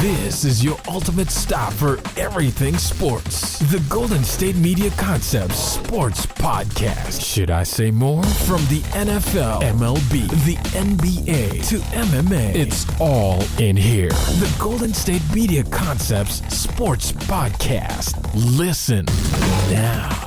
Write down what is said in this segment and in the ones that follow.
This is your ultimate stop for everything sports. The Golden State Media Concepts Sports Podcast. Should I say more? From the NFL, MLB, the NBA to MMA, it's all in here. The Golden State Media Concepts Sports Podcast. Listen now.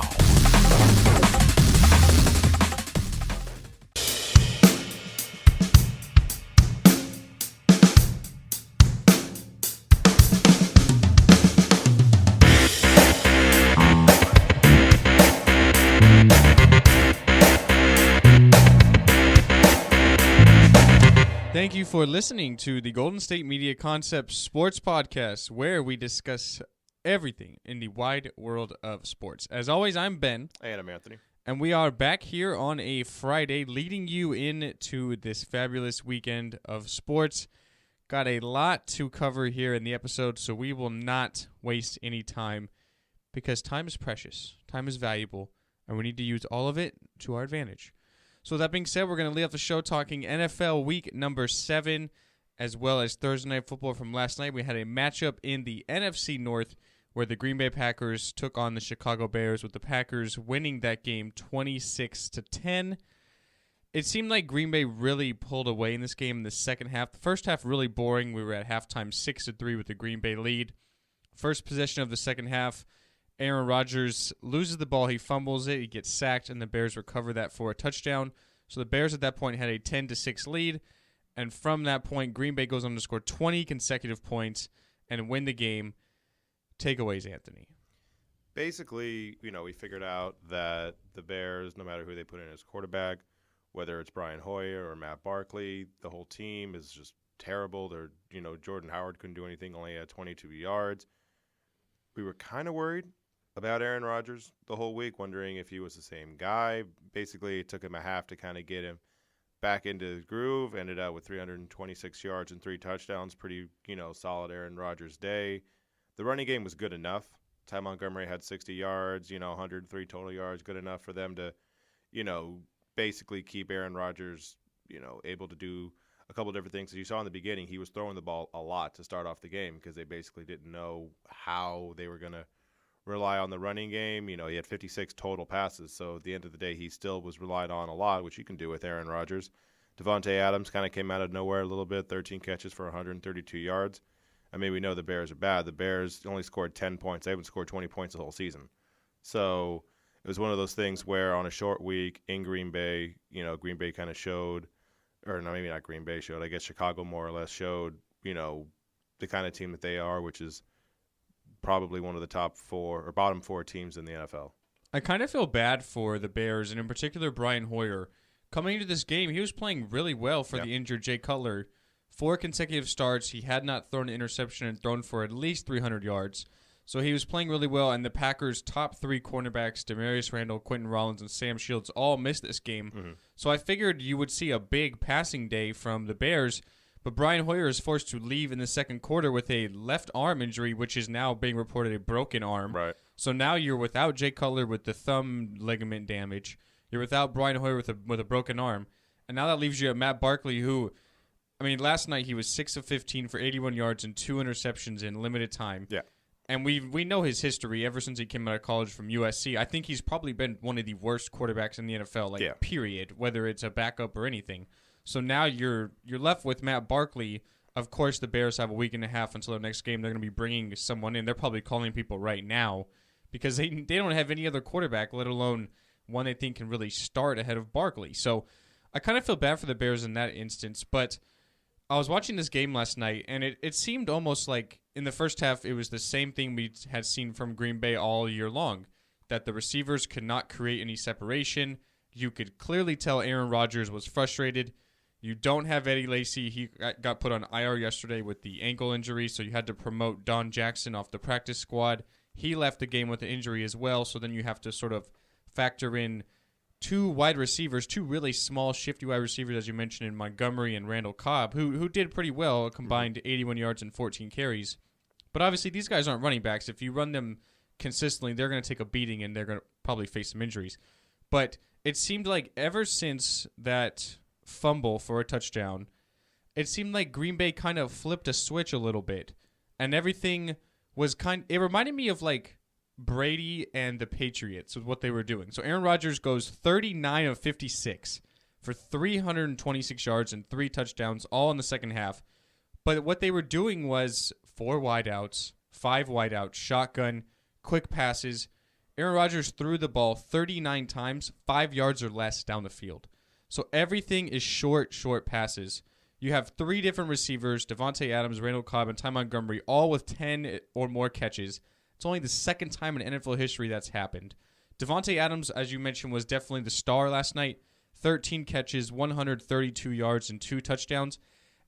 Thank you for listening to the Golden State Media Concepts Sports Podcast, where we discuss everything in the wide world of sports. As always, I'm Ben. And I'm Anthony. And we are back here on a Friday, leading you into this fabulous weekend of sports. Got a lot to cover here in the episode, so we will not waste any time, because time is precious, time is valuable, and we need to use all of it to our advantage. So that being said, we're going to lead off the show talking NFL Week number 7, as well as Thursday Night Football from last night. We had a matchup in the NFC North where the Green Bay Packers took on the Chicago Bears, with the Packers winning that game 26-10. It seemed like Green Bay really pulled away in this game in the second half. The first half really boring. We were at halftime 6-3 with the Green Bay lead. First possession of the second half, Aaron Rodgers loses the ball, he fumbles it, he gets sacked, and the Bears recover that for a touchdown. So the Bears at that point had a 10-6 lead, and from that point, Green Bay goes on to score 20 consecutive points and win the game. Takeaways, Anthony. Basically, we figured out that the Bears, no matter who they put in as quarterback, whether it's Brian Hoyer or Matt Barkley, the whole team is just terrible. Jordan Howard couldn't do anything, only had 22 yards. We were kind of worried about Aaron Rodgers the whole week, wondering if he was the same guy. Basically, it took him a half to kind of get him back into his groove. Ended up with 326 yards and 3 touchdowns. Pretty, solid Aaron Rodgers day. The running game was good enough. Ty Montgomery had 60 yards, 103 total yards. Good enough for them to, basically keep Aaron Rodgers, able to do a couple different things. As you saw in the beginning, he was throwing the ball a lot to start off the game because they basically didn't know how they were going to rely on the running game. He had 56 total passes, so at the end of the day, he still was relied on a lot, which you can do with Aaron Rodgers. Devontae Adams kind of came out of nowhere a little bit, 13 catches for 132 yards. I mean, we know the Bears are bad. The Bears only scored 10 points. They haven't scored 20 points the whole season. So it was one of those things where on a short week in Green Bay, Green Bay kind of showed, or no, maybe not Green Bay showed, I guess Chicago more or less showed, the kind of team that they are, which is probably one of the top 4 or bottom 4 teams in the NFL. I kind of feel bad for the Bears, and in particular Brian Hoyer. Coming into this game, he was playing really well for the injured Jay Cutler. 4 consecutive starts, he had not thrown an interception and thrown for at least 300 yards. So he was playing really well, and the Packers' top 3 cornerbacks, Demarius Randall, Quentin Rollins, and Sam Shields, all missed this game. Mm-hmm. So I figured you would see a big passing day from the Bears, but Brian Hoyer is forced to leave in the second quarter with a left arm injury, which is now being reported a broken arm. Right. So now you're without Jay Cutler with the thumb ligament damage. You're without Brian Hoyer with a broken arm. And now that leaves you at Matt Barkley, who, last night he was 6 of 15 for 81 yards and 2 interceptions in limited time. Yeah. And we know his history ever since he came out of college from USC. I think he's probably been one of the worst quarterbacks in the NFL, period, whether it's a backup or anything. So now you're left with Matt Barkley. Of course, the Bears have a week and a half until their next game. They're going to be bringing someone in. They're probably calling people right now because they don't have any other quarterback, let alone one they think can really start ahead of Barkley. So I kind of feel bad for the Bears in that instance. But I was watching this game last night, and it seemed almost like in the first half it was the same thing we had seen from Green Bay all year long, that the receivers could not create any separation. You could clearly tell Aaron Rodgers was frustrated. You don't have Eddie Lacy. He got put on IR yesterday with the ankle injury, so you had to promote Don Jackson off the practice squad. He left the game with an injury as well, so then you have to sort of factor in 2 wide receivers, 2 really small, shifty wide receivers, as you mentioned, in Montgomery and Randall Cobb, who did pretty well, combined 81 yards and 14 carries. But obviously these guys aren't running backs. If you run them consistently, they're going to take a beating, and they're going to probably face some injuries. But it seemed like ever since that fumble for a touchdown, it seemed like Green Bay kind of flipped a switch a little bit. and everything was it reminded me of like Brady and the Patriots with what they were doing. So Aaron Rodgers goes 39 of 56 for 326 yards and 3 touchdowns, all in the second half. But what they were doing was 4 wideouts, 5 wideouts, shotgun, quick passes. Aaron Rodgers threw the ball 39 times, 5 yards or less down the field. So everything is short passes. You have 3 different receivers, Devontae Adams, Randall Cobb, and Ty Montgomery, all with 10 or more catches. It's only the second time in NFL history that's happened. Devontae Adams, as you mentioned, was definitely the star last night. 13 catches, 132 yards, and 2 touchdowns.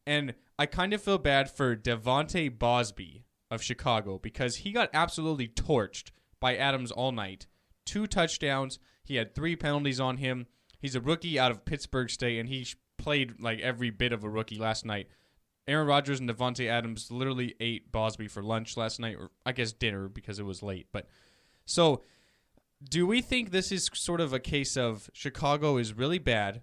And I kind of feel bad for Devontae Bosby of Chicago because he got absolutely torched by Adams all night. 2 touchdowns. He had 3 penalties on him. He's a rookie out of Pittsburgh State, and he played like every bit of a rookie last night. Aaron Rodgers and Devontae Adams literally ate Bosby for lunch last night, or I guess dinner because it was late. But so, do we think this is sort of a case of Chicago is really bad,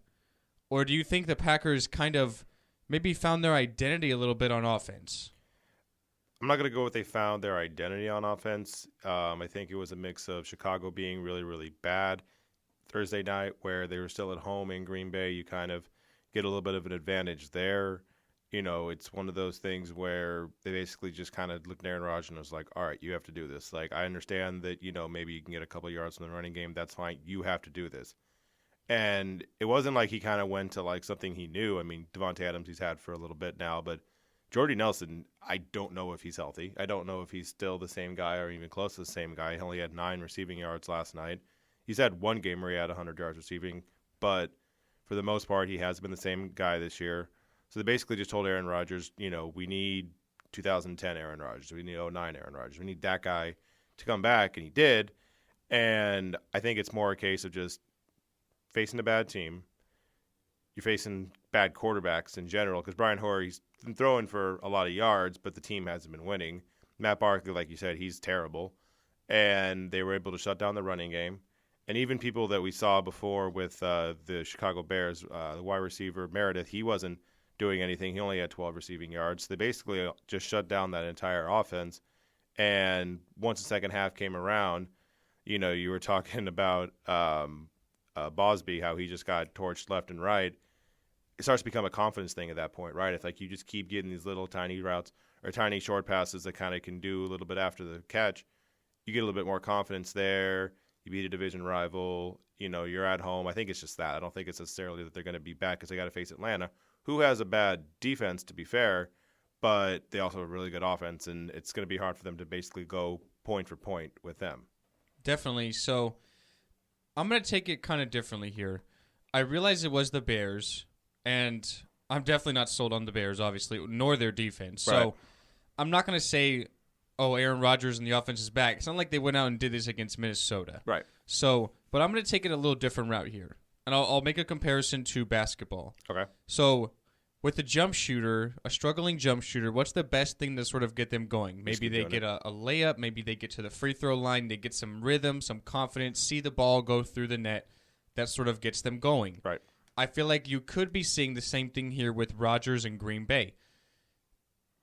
or do you think the Packers kind of maybe found their identity a little bit on offense? I'm not going to go with they found their identity on offense. I think it was a mix of Chicago being really, really bad Thursday night where they were still at home in Green Bay. You kind of get a little bit of an advantage there. You know, it's one of those things where they basically just kind of looked at Aaron Rodgers and was like, all right, you have to do this. Like, I understand that, you know, maybe you can get a couple yards from the running game. That's fine. You have to do this. And it wasn't like he kind of went to, like, something he knew. I mean, Devontae Adams he's had for a little bit now. But Jordy Nelson, I don't know if he's healthy. I don't know if he's still the same guy or even close to the same guy. He only had 9 receiving yards last night. He's had one game where he had 100 yards receiving. But for the most part, he has been the same guy this year. So they basically just told Aaron Rodgers, you know, we need 2010 Aaron Rodgers. We need 2009 Aaron Rodgers. We need that guy to come back, and he did. And I think it's more a case of just facing a bad team. You're facing bad quarterbacks in general because Brian Hoyer, he's been throwing for a lot of yards, but the team hasn't been winning. Matt Barkley, like you said, he's terrible. And they were able to shut down the running game. And even people that we saw before with the Chicago Bears, the wide receiver Meredith, he wasn't doing anything. He only had 12 receiving yards. They basically just shut down that entire offense. And once the second half came around, you know, you were talking about Bosby, how he just got torched left and right. It starts to become a confidence thing at that point, right? It's like you just keep getting these little tiny routes or tiny short passes that kind of can do a little bit after the catch. You get a little bit more confidence there. You beat a division rival. You know, you're at home. I think it's just that. I don't think it's necessarily that they're going to be back because they got to face Atlanta, who has a bad defense, to be fair, but they also have a really good offense, and it's going to be hard for them to basically go point for point with them. Definitely. So I'm going to take it kind of differently here. I realize it was the Bears, and I'm definitely not sold on the Bears, obviously, nor their defense. Right. So I'm not going to say, oh, Aaron Rodgers and the offense is back. It's not like they went out and did this against Minnesota. Right. So, but I'm going to take it a little different route here. And I'll make a comparison to basketball. Okay. So, with a jump shooter, a struggling jump shooter, what's the best thing to sort of get them going? Maybe they get a layup. Maybe they get to the free throw line. They get some rhythm, some confidence, see the ball go through the net. That sort of gets them going. Right. I feel like you could be seeing the same thing here with Rodgers and Green Bay.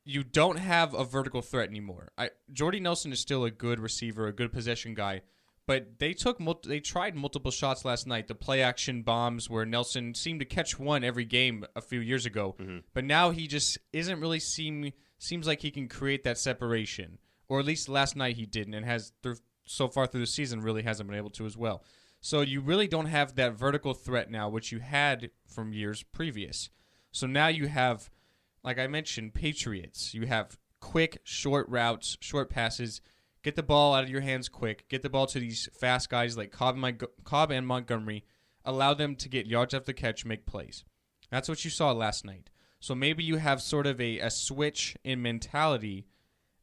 You don't have a vertical threat anymore. Jordy Nelson is still a good receiver, a good possession guy. But they tried multiple shots last night. The play action bombs where Nelson seemed to catch one every game a few years ago. Mm-hmm. But now he just isn't really seems like he can create that separation. Or at least last night he didn't, and has so far through the season really hasn't been able to as well. So you really don't have that vertical threat now, which you had from years previous. So now you have, like I mentioned, Patriots. You have quick, short routes, short passes. Get the ball out of your hands quick. Get the ball to these fast guys like Cobb and Montgomery. Allow them to get yards after the catch, make plays. That's what you saw last night. So maybe you have sort of a switch in mentality,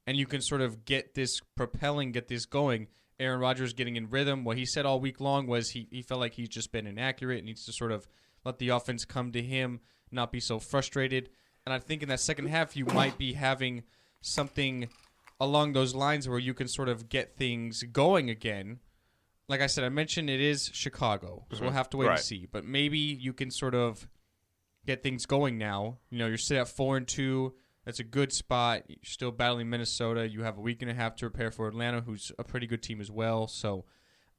and you can sort of get this propelling, get this going. Aaron Rodgers getting in rhythm. What he said all week long was he felt like he's just been inaccurate, needs to sort of let the offense come to him, not be so frustrated. And I think in that second half you might be having something along those lines where you can sort of get things going again. Like I said, I mentioned it is Chicago, so we'll have to wait and see. But maybe you can sort of get things going now. You know, you're sitting at 4-2. That's a good spot. You're still battling Minnesota. You have a week and a half to prepare for Atlanta, who's a pretty good team as well. So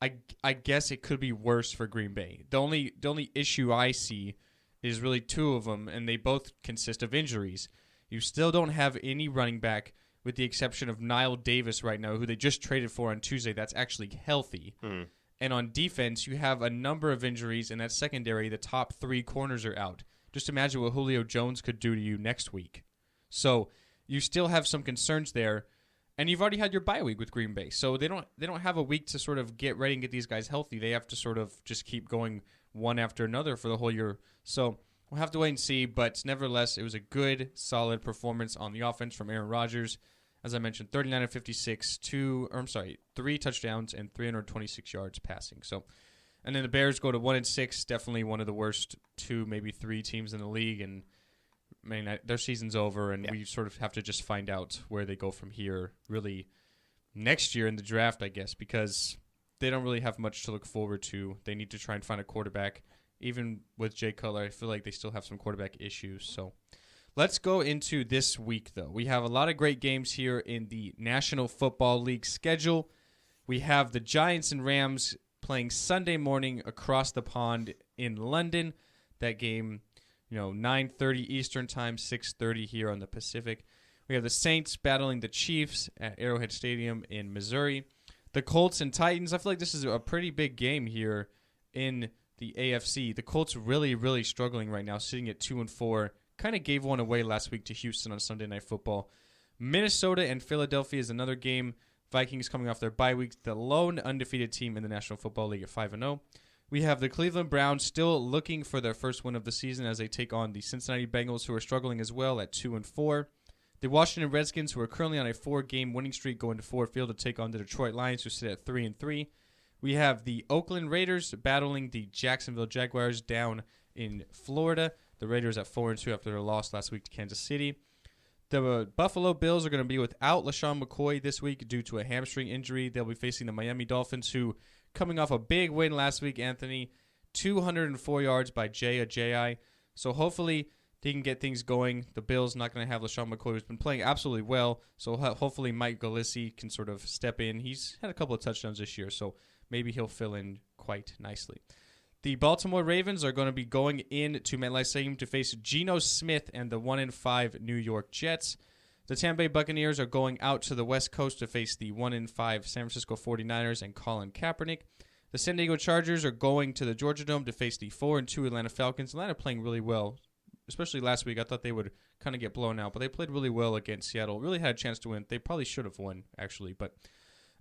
I guess it could be worse for Green Bay. The only issue I see is really two of them, and they both consist of injuries. You still don't have any running back, with the exception of Nile Davis right now, who they just traded for on Tuesday. That's actually healthy. Mm. And on defense, you have a number of injuries in that secondary. The top 3 corners are out. Just imagine what Julio Jones could do to you next week. So you still have some concerns there, and you've already had your bye week with Green Bay. So they don't have a week to sort of get ready and get these guys healthy. They have to sort of just keep going one after another for the whole year. So we'll have to wait and see, but nevertheless, it was a good, solid performance on the offense from Aaron Rodgers. As I mentioned, 39 of 56, 3 touchdowns and 326 yards passing. So, and then the Bears go to 1-6, definitely one of the worst 2, maybe 3 teams in the league, and I mean, their season's over, and we sort of have to just find out where they go from here, really, next year in the draft, I guess, because they don't really have much to look forward to. They need to try and find a quarterback. Even with Jay Cutler, I feel like they still have some quarterback issues, so... Let's go into this week, though. We have a lot of great games here in the National Football League schedule. We have the Giants and Rams playing Sunday morning across the pond in London. That game, 9:30 Eastern Time, 6:30 here on the Pacific. We have the Saints battling the Chiefs at Arrowhead Stadium in Missouri. The Colts and Titans. I feel like this is a pretty big game here in the AFC. The Colts really, really struggling right now, sitting at 2-4. Kind of gave one away last week to Houston on Sunday Night Football. Minnesota and Philadelphia is another game. Vikings coming off their bye weeks. The lone undefeated team in the National Football League at 5-0. We have the Cleveland Browns still looking for their first win of the season as they take on the Cincinnati Bengals, who are struggling as well at 2-4. The Washington Redskins, who are currently on a 4-game winning streak, going to Ford Field to take on the Detroit Lions, who sit at 3-3. We have the Oakland Raiders battling the Jacksonville Jaguars down in Florida. The Raiders at 4-2 after their loss last week to Kansas City. The Buffalo Bills are going to be without LaShawn McCoy this week due to a hamstring injury. They'll be facing the Miami Dolphins, who, coming off a big win last week, Anthony, 204 yards by Jay Ajayi. So hopefully they can get things going. The Bills not going to have LaShawn McCoy, who's been playing absolutely well. So hopefully Mike Gillislee can sort of step in. He's had a couple of touchdowns this year, so maybe he'll fill in quite nicely. The Baltimore Ravens are going to be going into MetLife Stadium to face Geno Smith and the 1-5 New York Jets. The Tampa Bay Buccaneers are going out to the West Coast to face the 1-5 San Francisco 49ers and Colin Kaepernick. The San Diego Chargers are going to the Georgia Dome to face the 4-2 Atlanta Falcons. Atlanta playing really well, especially last week. I thought they would kind of get blown out, but they played really well against Seattle. Really had a chance to win. They probably should have won, actually.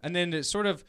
And then sort of,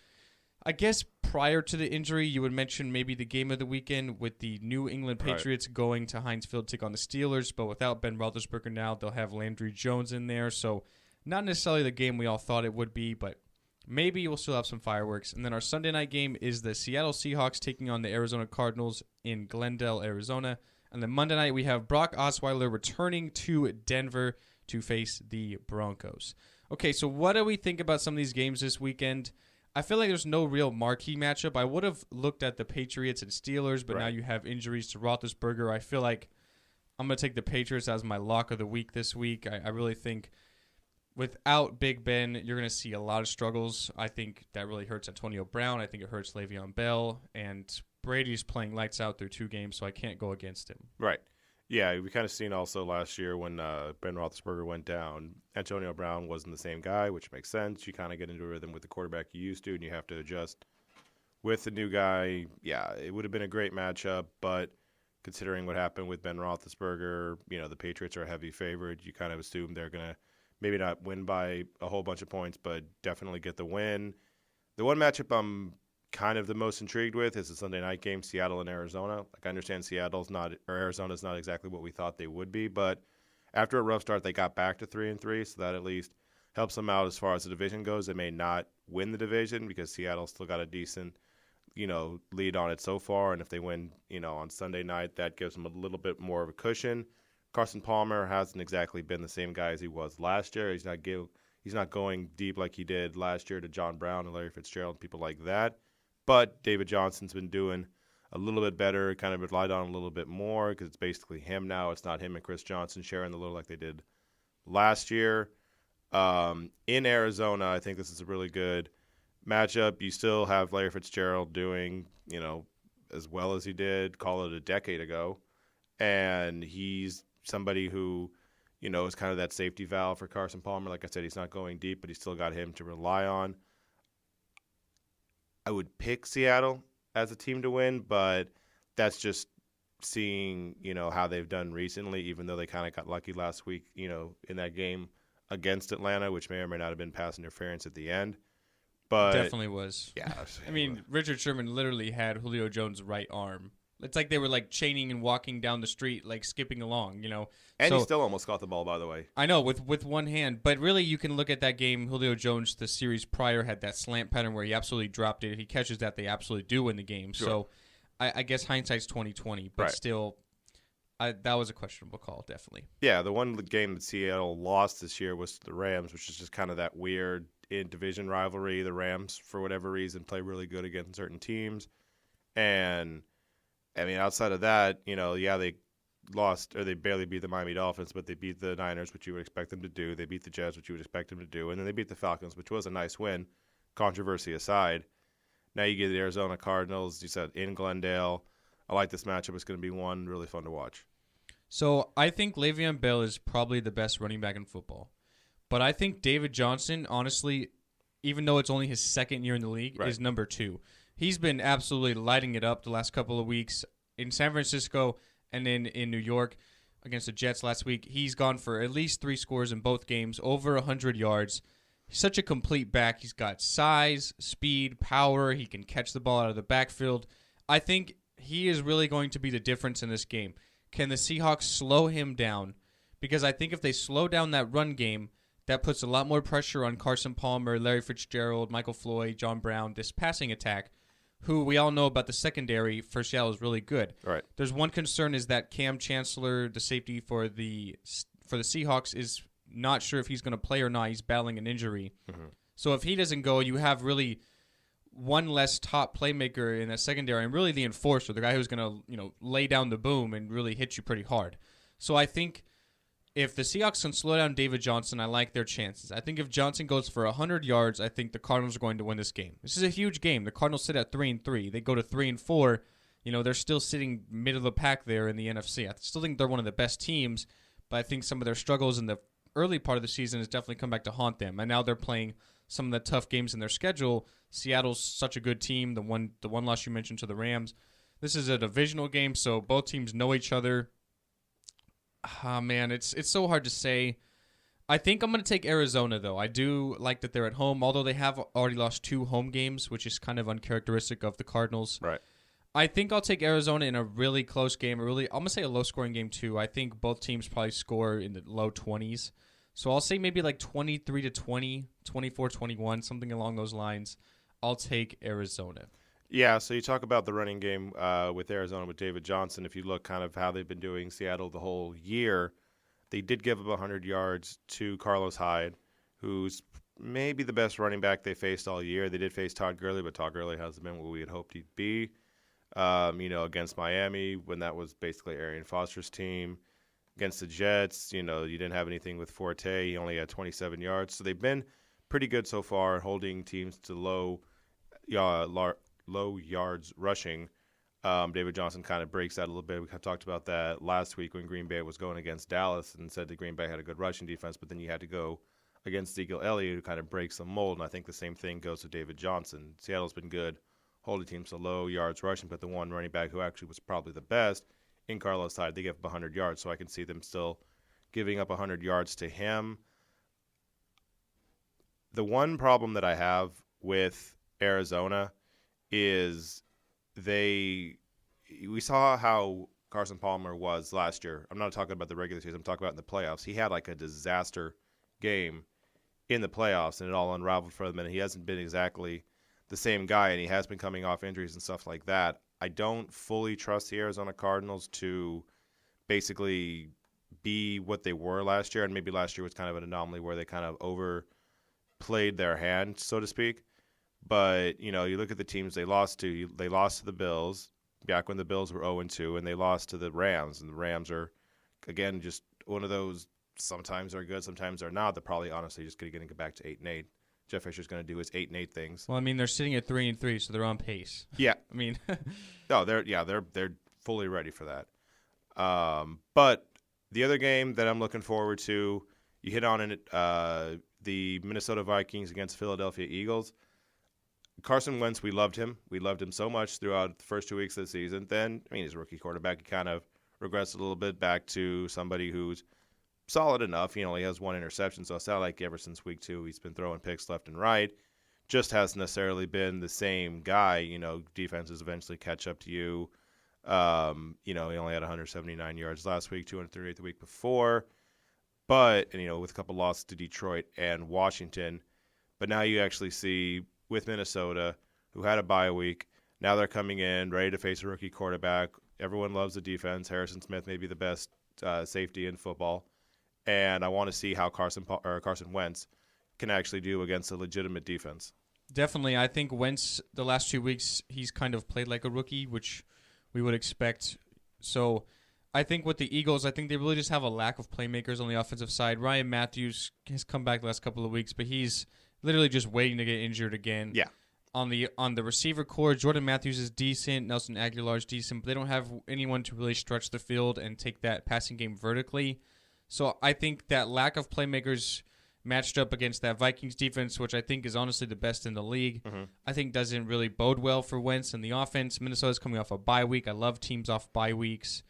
I guess prior to the injury, you would mention maybe the game of the weekend with the New England Patriots going to Heinz Field to take on the Steelers, but without Ben Roethlisberger now, they'll have Landry Jones in there. So not necessarily the game we all thought it would be, but maybe we'll still have some fireworks. And then our Sunday night game is the Seattle Seahawks taking on the Arizona Cardinals in Glendale, Arizona. And then Monday night, we have Brock Osweiler returning to Denver to face the Broncos. Okay, so what do we think about some of these games this weekend? I feel like there's no real marquee matchup. I would have looked at the Patriots and Steelers, but now you have injuries to Roethlisberger. I feel like I'm going to take the Patriots as my lock of the week this week. I really think without Big Ben, you're going to see a lot of struggles. I think that really hurts Antonio Brown. I think it hurts Le'Veon Bell. And Brady's playing lights out through 2 games, so I can't go against him. Right. Yeah, we kind of seen also last year when Ben Roethlisberger went down, Antonio Brown wasn't the same guy, which makes sense. You kind of get into a rhythm with the quarterback you used to, and you have to adjust with the new guy. Yeah, it would have been a great matchup, but considering what happened with Ben Roethlisberger, the Patriots are a heavy favorite. You kind of assume they're going to maybe not win by a whole bunch of points, but definitely get the win. The one matchup I'm kind of the most intrigued with is the Sunday night game, Seattle and Arizona. Like, I understand Arizona's not exactly what we thought they would be, but after a rough start, they got back to 3-3, so that at least helps them out as far as the division goes. They may not win the division because Seattle's still got a decent, lead on it so far, and if they win, on Sunday night, that gives them a little bit more of a cushion. Carson Palmer hasn't exactly been the same guy as he was last year. He's not going deep like he did last year to John Brown and Larry Fitzgerald and people like that. But David Johnson's been doing a little bit better, kind of relied on a little bit more because it's basically him now. It's not him and Chris Johnson sharing the load like they did last year. In Arizona, I think this is a really good matchup. You still have Larry Fitzgerald doing, as well as he did, call it a decade ago. And he's somebody who, is kind of that safety valve for Carson Palmer. Like I said, he's not going deep, but he's still got him to rely on. I would pick Seattle as a team to win, but that's just seeing, how they've done recently, even though they kind of got lucky last week, in that game against Atlanta, which may or may not have been pass interference at the end. But definitely was. Yeah. I mean, Richard Sherman literally had Julio Jones' right arm. It's like they were like chaining and walking down the street, like skipping along, And he still almost caught the ball, by the way. I know, with one hand. But really, you can look at that game. Julio Jones, the series prior, had that slant pattern where he absolutely dropped it. If he catches that, they absolutely do win the game. Sure. So I guess hindsight's 20/20, but still, that was a questionable call, definitely. Yeah, the one game that Seattle lost this year was the Rams, which is just kind of that weird in-division rivalry. The Rams, for whatever reason, play really good against certain teams. And, I mean, outside of that, they lost, or they barely beat the Miami Dolphins, but they beat the Niners, which you would expect them to do. They beat the Jets, which you would expect them to do. And then they beat the Falcons, which was a nice win, controversy aside. Now you get the Arizona Cardinals, you said, in Glendale. I like this matchup. It's going to be one really fun to watch. So I think Le'Veon Bell is probably the best running back in football. But I think David Johnson, honestly, even though it's only his second year in the league, is number 2. He's been absolutely lighting it up the last couple of weeks in San Francisco and then in New York against the Jets last week. He's gone for at least 3 scores in both games, over 100 yards. He's such a complete back. He's got size, speed, power. He can catch the ball out of the backfield. I think he is really going to be the difference in this game. Can the Seahawks slow him down? Because I think if they slow down that run game, that puts a lot more pressure on Carson Palmer, Larry Fitzgerald, Michael Floyd, John Brown, this passing attack, who we all know about the secondary for Seattle is really good. Right. There's one concern is that Cam Chancellor, the safety for the Seahawks, is not sure if he's going to play or not. He's battling an injury. Mm-hmm. So if he doesn't go, you have really one less top playmaker in that secondary and really the enforcer, the guy who's going to lay down the boom and really hit you pretty hard. So I think if the Seahawks can slow down David Johnson, I like their chances. I think if Johnson goes for 100 yards, I think the Cardinals are going to win this game. This is a huge game. The Cardinals sit at 3-3. They go to 3-4. They're still sitting mid of the pack there in the NFC. I still think they're one of the best teams, but I think some of their struggles in the early part of the season has definitely come back to haunt them. And now they're playing some of the tough games in their schedule. Seattle's such a good team. The one loss you mentioned to the Rams. This is a divisional game, so both teams know each other. Man, it's so hard to say. I think I'm going to take Arizona, though. I do like that they're at home, although they have already lost 2 home games, which is kind of uncharacteristic of the Cardinals. Right. I think I'll take Arizona in a really close game. I'm going to say a low-scoring game, too. I think both teams probably score in the low 20s. So I'll say maybe like 23-20, 24-21, something along those lines. I'll take Arizona. Yeah, so you talk about the running game with Arizona with David Johnson. If you look kind of how they've been doing Seattle the whole year, they did give up 100 yards to Carlos Hyde, who's maybe the best running back they faced all year. They did face Todd Gurley, but Todd Gurley hasn't been what we had hoped he'd be. Against Miami, when that was basically Arian Foster's team. Against the Jets, you didn't have anything with Forte. He only had 27 yards. So they've been pretty good so far, holding teams to low yards rushing. David Johnson kind of breaks that a little bit. We talked about that last week when Green Bay was going against Dallas and said that Green Bay had a good rushing defense, but then you had to go against Ezekiel Elliott, who kind of breaks the mold. And I think the same thing goes to David Johnson. Seattle's been good, holding teams to low yards rushing, but the one running back who actually was probably the best in Carlos Hyde, they gave up 100 yards, so I can see them still giving up 100 yards to him. The one problem that I have with Arizona is we saw how Carson Palmer was last year. I'm not talking about the regular season. I'm talking about in the playoffs. He had like a disaster game in the playoffs, and it all unraveled for him, and he hasn't been exactly the same guy, and he has been coming off injuries and stuff like that. I don't fully trust the Arizona Cardinals to basically be what they were last year, and maybe last year was kind of an anomaly where they kind of overplayed their hand, so to speak. But, you look at the teams they lost to. They lost to the Bills back when the Bills were 0-2, and they lost to the Rams. And the Rams are, again, just one of those sometimes they're good, sometimes they're not. They're probably honestly just going to get back to 8-8. Jeff Fisher's going to do his 8-8 things. Well, I mean, they're sitting at 3-3, so they're on pace. Yeah, I mean, no, they're fully ready for that. But the other game that I'm looking forward to, you hit on it, the Minnesota Vikings against Philadelphia Eagles. Carson Wentz, we loved him. We loved him so much throughout the first 2 weeks of the season. Then, I mean, he's a rookie quarterback. He kind of regressed a little bit back to somebody who's solid enough. He only has 1 interception, so it's not like ever since week 2 he's been throwing picks left and right. Just hasn't necessarily been the same guy. You know, defenses eventually catch up to you. You know, he only had 179 yards last week, 238 the week before. But, and, you know, with a couple losses to Detroit and Washington. But now you actually see with Minnesota, who had a bye week, now they're coming in ready to face a rookie quarterback. Everyone loves the defense. Harrison Smith may be the best safety in football. And I want to see how Carson Wentz can actually do against a legitimate defense. Definitely. I think Wentz, the last 2 weeks, he's kind of played like a rookie, which we would expect. So I think with the Eagles, I think they really just have a lack of playmakers on the offensive side. Ryan Matthews has come back the last couple of weeks, but he's literally just waiting to get injured again. Yeah. On the receiver core, Jordan Matthews is decent. Nelson Aguilar is decent, but they don't have anyone to really stretch the field and take that passing game vertically. So I think that lack of playmakers matched up against that Vikings defense, which I think is honestly the best in the league, I think doesn't really bode well for Wentz and the offense. Minnesota's coming off a bye week. I love teams off bye weeks.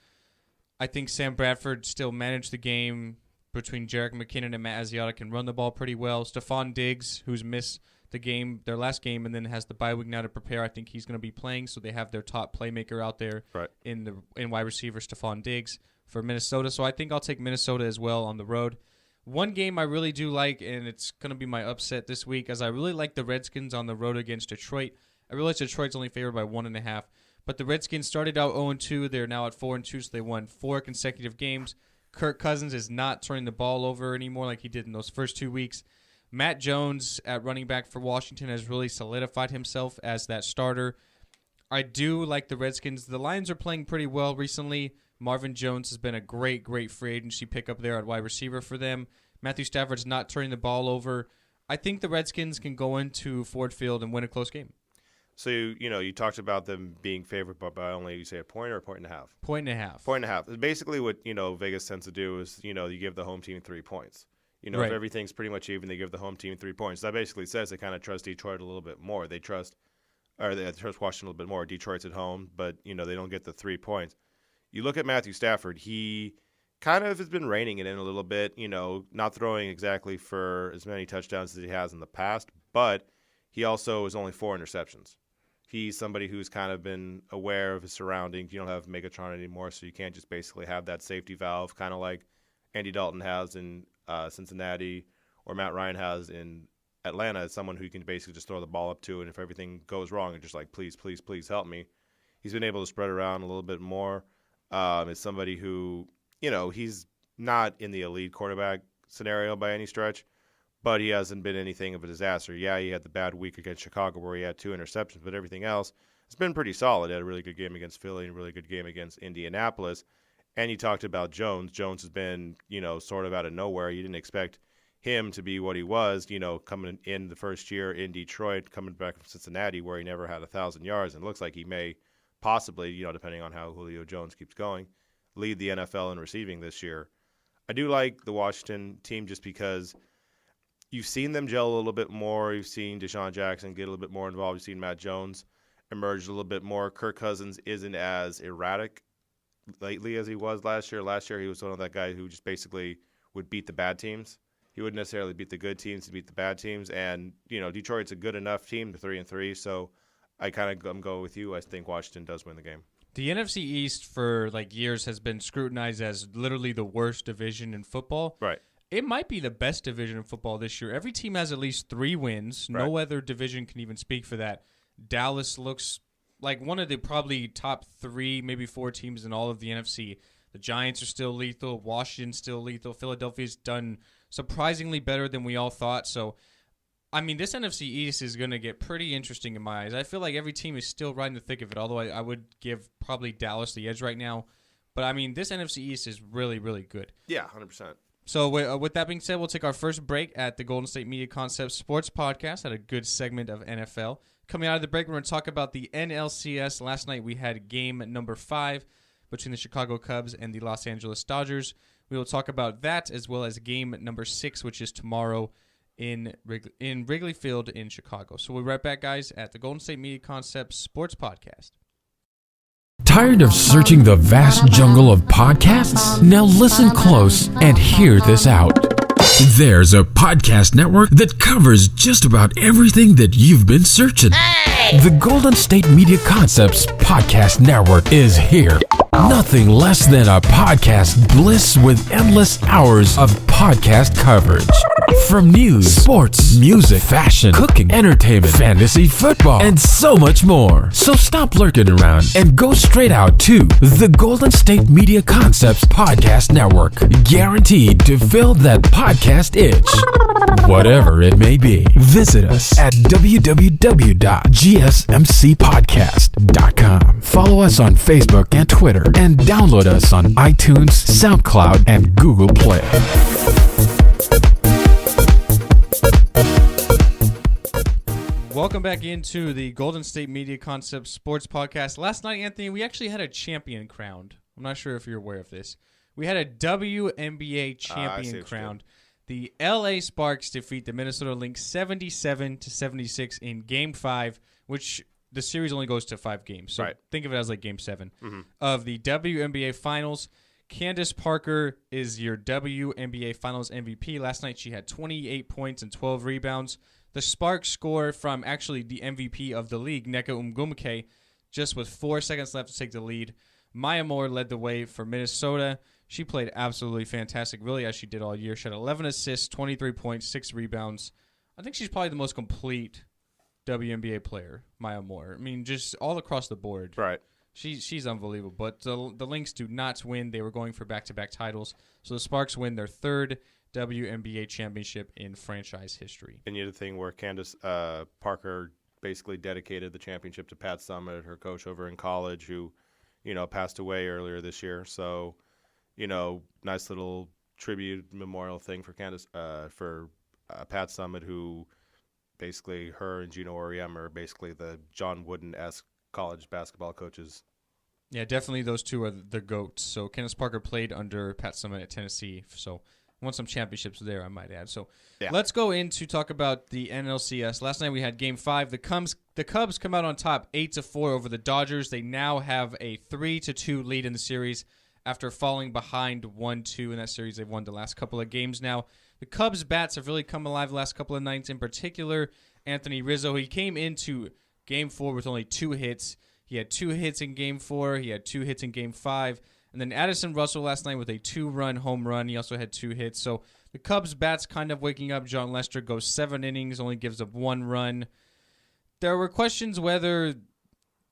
I think Sam Bradford still managed the game between Jerick McKinnon and Matt Asiata, can run the ball pretty well. Stephon Diggs, who's missed the game, their last game, and then has the bye week now to prepare. I think he's going to be playing, so they have their top playmaker out there in wide receiver Stephon Diggs for Minnesota. So I think I'll take Minnesota as well on the road. One game I really do like, and it's going to be my upset this week, as I really like the Redskins on the road against Detroit. I realize Detroit's only favored by 1.5, but the Redskins started out 0-2. They're now at 4-2, so they won 4 consecutive games. Kirk Cousins is not turning the ball over anymore like he did in those first 2 weeks. Matt Jones at running back for Washington has really solidified himself as that starter. I do like the Redskins. The Lions are playing pretty well recently. Marvin Jones has been a great free agency pickup there at wide receiver for them. Matthew Stafford's not turning the ball over. I think the Redskins can go into Ford Field and win a close game. So, you know, you talked about them being favored by only, you say, a point or a 1.5? 1.5. 1.5. Basically what, you know, Vegas tends to do is, you know, you give the home team 3 points. You know, if everything's pretty much even, they give the home team 3 points. That basically says they kind of trust Detroit a little bit more. They trust Washington a little bit more. Detroit's at home, but, you know, they don't get the 3 points. You look at Matthew Stafford, he kind of has been reining it in a little bit, you know, not throwing exactly for as many touchdowns as he has in the past, but he also is only 4 interceptions. He's somebody who's kind of been aware of his surroundings. You don't have Megatron anymore, so you can't just basically have that safety valve, kind of like Andy Dalton has in Cincinnati or Matt Ryan has in Atlanta. It's someone who you can basically just throw the ball up to, and if everything goes wrong, it's just like, please, please, please help me. He's been able to spread around a little bit more. It's somebody who, you know, he's not in the elite quarterback scenario by any stretch, but he hasn't been anything of a disaster. Yeah, he had the bad week against Chicago where he had 2 interceptions, but everything else has been pretty solid. He had a really good game against Philly and a really good game against Indianapolis. And you talked about Jones. Jones has been, you know, sort of out of nowhere. You didn't expect him to be what he was, you know, coming in the first year in Detroit, coming back from Cincinnati where he never had 1,000 yards. And it looks like he may possibly, you know, depending on how Julio Jones keeps going, lead the NFL in receiving this year. I do like the Washington team just because you've seen them gel a little bit more. You've seen Deshaun Jackson get a little bit more involved. You've seen Matt Jones emerge a little bit more. Kirk Cousins isn't as erratic lately as he was last year. Last year he was one of that guy who just basically would beat the bad teams. He wouldn't necessarily beat the good teams, to beat the bad teams. And, you know, Detroit's a good enough team, 3-3. So I'm going with you. I think Washington does win the game. The NFC East for like years has been scrutinized as literally the worst division in football. Right. It might be the best division in football this year. Every team has at least 3 wins. Right. No other division can even speak for that. Dallas looks like one of the probably top 3, maybe 4 teams in all of the NFC. The Giants are still lethal. Washington's still lethal. Philadelphia's done surprisingly better than we all thought. So, I mean, this NFC East is going to get pretty interesting in my eyes. I feel like every team is still right in the thick of it, although I would give probably Dallas the edge right now. But, I mean, this NFC East is really, really good. Yeah, 100%. So with that being said, we'll take our first break at the Golden State Media Concepts Sports Podcast. Had a good segment of NFL. Coming out of the break, we're going to talk about the NLCS. Last night we had game number 5 between the Chicago Cubs and the Los Angeles Dodgers. We will talk about that as well as game number 6, which is tomorrow in Wrigley Field in Chicago. So we'll be right back, guys, at the Golden State Media Concepts Sports Podcast. Tired of searching the vast jungle of podcasts? Now listen close and hear this out. There's a podcast network that covers just about everything that you've been searching. Hey! The Golden State Media Concepts Podcast Network is here. Nothing less than a podcast bliss with endless hours of podcast coverage. From news, sports, music, fashion, cooking, entertainment, fantasy, football, and so much more. So stop lurking around and go straight out to the Golden State Media Concepts Podcast Network. Guaranteed to fill that podcast itch. Whatever it may be. Visit us at www.gsmcpodcast.com. Follow us on Facebook and Twitter, and download us on iTunes, SoundCloud, and Google Play. Welcome back into the Golden State Media Concepts Sports Podcast. Last night, Anthony, we actually had a champion crowned. I'm not sure if you're aware of this. We had a WNBA champion crowned. The LA Sparks defeat the Minnesota Lynx 77-76 in Game 5, which the series only goes to 5 games. So think of it as like Game 7 of the WNBA Finals. Candace Parker is your WNBA Finals MVP. Last night she had 28 points and 12 rebounds. The Sparks score from actually the MVP of the league, Nneka Ogwumike, just with 4 seconds left to take the lead. Maya Moore led the way for Minnesota. She played absolutely fantastic, really, as she did all year. She had 11 assists, 23 points, 6 rebounds. I think she's probably the most complete WNBA player, Maya Moore. I mean, just all across the board. Right. She's unbelievable. But the Lynx do not win. They were going for back-to-back titles. So the Sparks win their 3rd WNBA championship in franchise history. And you had the thing where Candace Parker basically dedicated the championship to Pat Summitt, her coach over in college, who, passed away earlier this year. So, nice little tribute memorial thing for Candace, for Pat Summitt, who basically her and Gino Auriemma are basically the John Wooden-esque college basketball coaches. Yeah, definitely those two are the GOATs. So Candace Parker played under Pat Summitt at Tennessee. So won some championships there, I might add. So let's go in to talk about the NLCS. Last night we had Game 5. The Cubs come out on top 8-4 over the Dodgers. They now have a 3-2 lead in the series after falling behind 1-2 in that series. They've won the last couple of games now. The Cubs' bats have really come alive the last couple of nights. In particular, Anthony Rizzo. He came into Game 4 with only 2 hits. He had 2 hits in Game 4. He had 2 hits in Game 5. And then Addison Russell last night with a 2-run home run. He also had 2 hits. So the Cubs' bats kind of waking up. John Lester goes 7 innings, only gives up 1 run. There were questions whether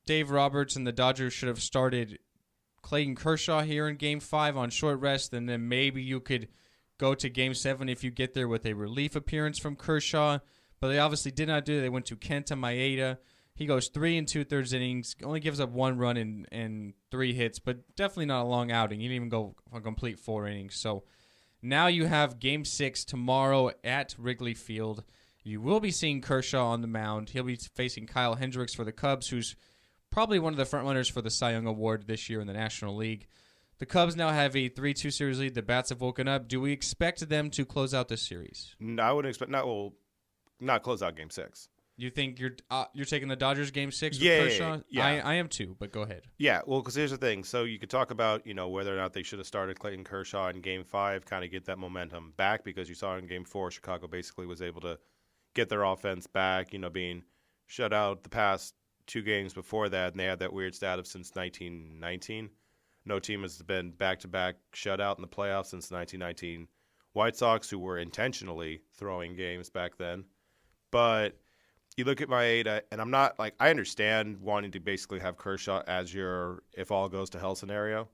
Dave Roberts and the Dodgers should have started Clayton Kershaw here in Game 5 on short rest, and then maybe you could go to Game 7 if you get there with a relief appearance from Kershaw. But they obviously did not do it. They went to Kenta Maeda. He goes 3 2/3 innings, only gives up 1 run and 3 hits, but definitely not a long outing. He didn't even go a complete 4 innings. So now you have Game 6 tomorrow at Wrigley Field. You will be seeing Kershaw on the mound. He'll be facing Kyle Hendricks for the Cubs, who's probably one of the frontrunners for the Cy Young Award this year in the National League. The Cubs now have a 3-2 series lead. The bats have woken up. Do we expect them to close out this series? No, I wouldn't expect not close out Game 6. You think you're taking the Dodgers Game 6 with Kershaw? Yeah. I am too, but go ahead. Yeah, well, because here's the thing. So you could talk about, whether or not they should have started Clayton Kershaw in Game 5, kind of get that momentum back, because you saw in Game 4, Chicago basically was able to get their offense back, being shut out the past 2 games before that, and they had that weird stat of since 1919. No team has been back-to-back shutout in the playoffs since the 1919 White Sox, who were intentionally throwing games back then. But you look at Maeda, and I'm not I understand wanting to basically have Kershaw as your if all goes to hell scenario,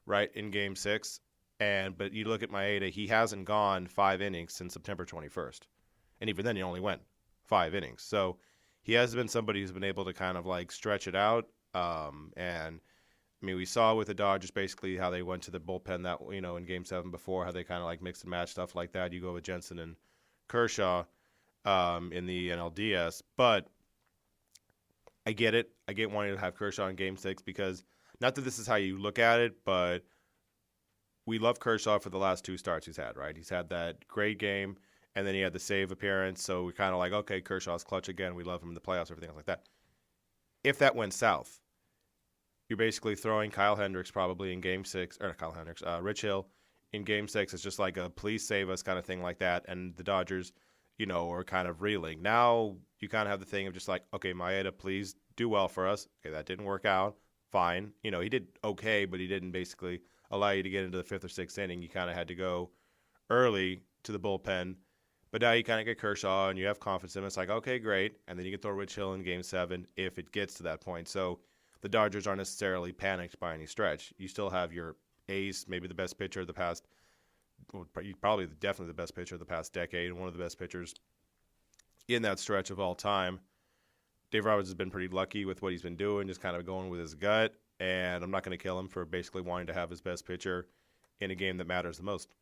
right, in Game 6. But you look at Maeda, he hasn't gone 5 innings since September 21st. And even then, he only went 5 innings. So he has been somebody who's been able to kind of stretch it out. And I mean, we saw with the Dodgers basically how they went to the bullpen that, in Game 7 before, how they kind of like mix and match stuff like that. You go with Jensen and Kershaw in the NLDS. But I get it. I get wanting to have Kershaw in Game 6 because not that this is how you look at it, but we love Kershaw for the last 2 starts he's had, right? He's had that great game, and then he had the save appearance. So we're kind of like, okay, Kershaw's clutch again. We love him in the playoffs, everything else like that. If that went south, you're basically throwing Kyle Hendricks probably in Game 6, or not Kyle Hendricks, Rich Hill in Game 6. It's just like a please save us kind of thing like that. And the Dodgers, are kind of reeling. Now you kind of have the thing of just like, okay, Maeda, please do well for us. Okay, that didn't work out. Fine. He did okay, but he didn't basically allow you to get into the 5th or 6th inning. You kind of had to go early to the bullpen. But now you kind of get Kershaw and you have confidence in him. It's like, okay, great. And then you can throw Rich Hill in Game 7 if it gets to that point. So the Dodgers aren't necessarily panicked by any stretch. You still have your ace, maybe the best pitcher of the past, probably definitely the best pitcher of the past decade, and one of the best pitchers in that stretch of all time. Dave Roberts has been pretty lucky with what he's been doing, just kind of going with his gut, and I'm not going to kill him for basically wanting to have his best pitcher in a game that matters the most.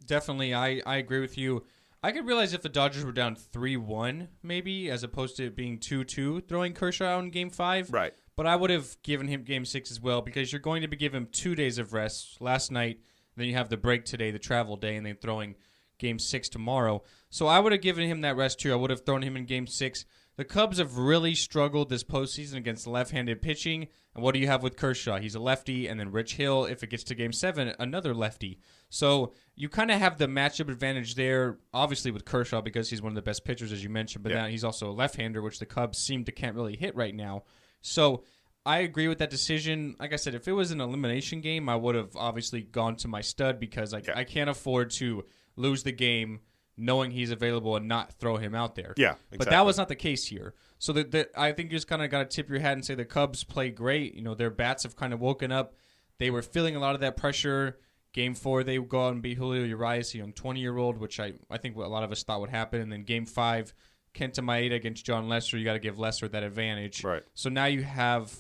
Definitely, I agree with you. I could realize if the Dodgers were down 3-1, maybe, as opposed to it being 2-2, throwing Kershaw in Game 5. Right. But I would have given him Game 6 as well because you're going to be giving him 2 days of rest last night. Then you have the break today, the travel day, and then throwing Game 6 tomorrow. So I would have given him that rest too. I would have thrown him in Game 6. The Cubs have really struggled this postseason against left-handed pitching. And what do you have with Kershaw? He's a lefty, and then Rich Hill, if it gets to Game 7, another lefty. So you kind of have the matchup advantage there, obviously with Kershaw because he's one of the best pitchers, as you mentioned, but now he's also a left-hander, which the Cubs can't really hit right now. So I agree with that decision. Like I said, if it was an elimination game, I would have obviously gone to my stud because I can't afford to lose the game knowing he's available and not throw him out there. Yeah, exactly. But that was not the case here. So I think you just kind of got to tip your hat and say the Cubs played great. Their bats have kind of woken up. They were feeling a lot of that pressure. Game 4, they go out and beat Julio Urias, a young 20-year-old, which I think what a lot of us thought would happen. And then Game 5, Kenta Maeda against John Lester. You got to give Lester that advantage. Right. So now you have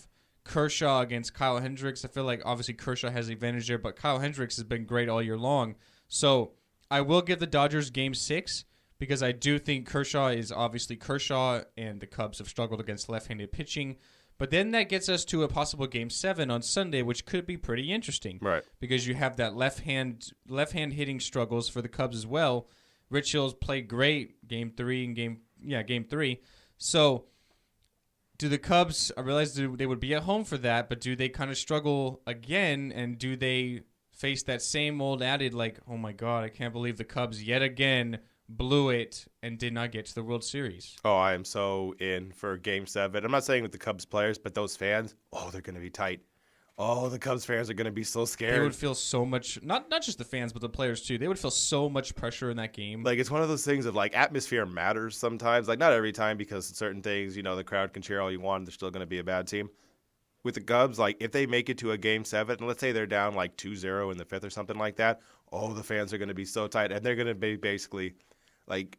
Kershaw against Kyle Hendricks. I feel like obviously Kershaw has the advantage there, but Kyle Hendricks has been great all year long. So I will give the Dodgers Game 6 because I do think Kershaw is obviously Kershaw, and the Cubs have struggled against left-handed pitching. But then that gets us to a possible Game 7 on Sunday, which could be pretty interesting. Right. Because you have that left-hand hitting struggles for the Cubs as well. Rich Hill's played great Game 3 and Game 3. So do the Cubs, I realize they would be at home for that, but do they kind of struggle again, and do they face that same old adage like, oh my God, I can't believe the Cubs yet again blew it and did not get to the World Series? Oh, I am so in for Game 7. I'm not saying with the Cubs players, but those fans, they're going to be tight. Oh, the Cubs fans are going to be so scared. They would feel so much, not just the fans, but the players too. They would feel so much pressure in that game. Like, it's one of those things of, like, atmosphere matters sometimes. Like, not every time because certain things, the crowd can cheer all you want. They're still going to be a bad team. With the Cubs, like, if they make it to a Game 7, and let's say they're down, like, 2-0 in the 5th or something like that, the fans are going to be so tight. And they're going to be basically, like,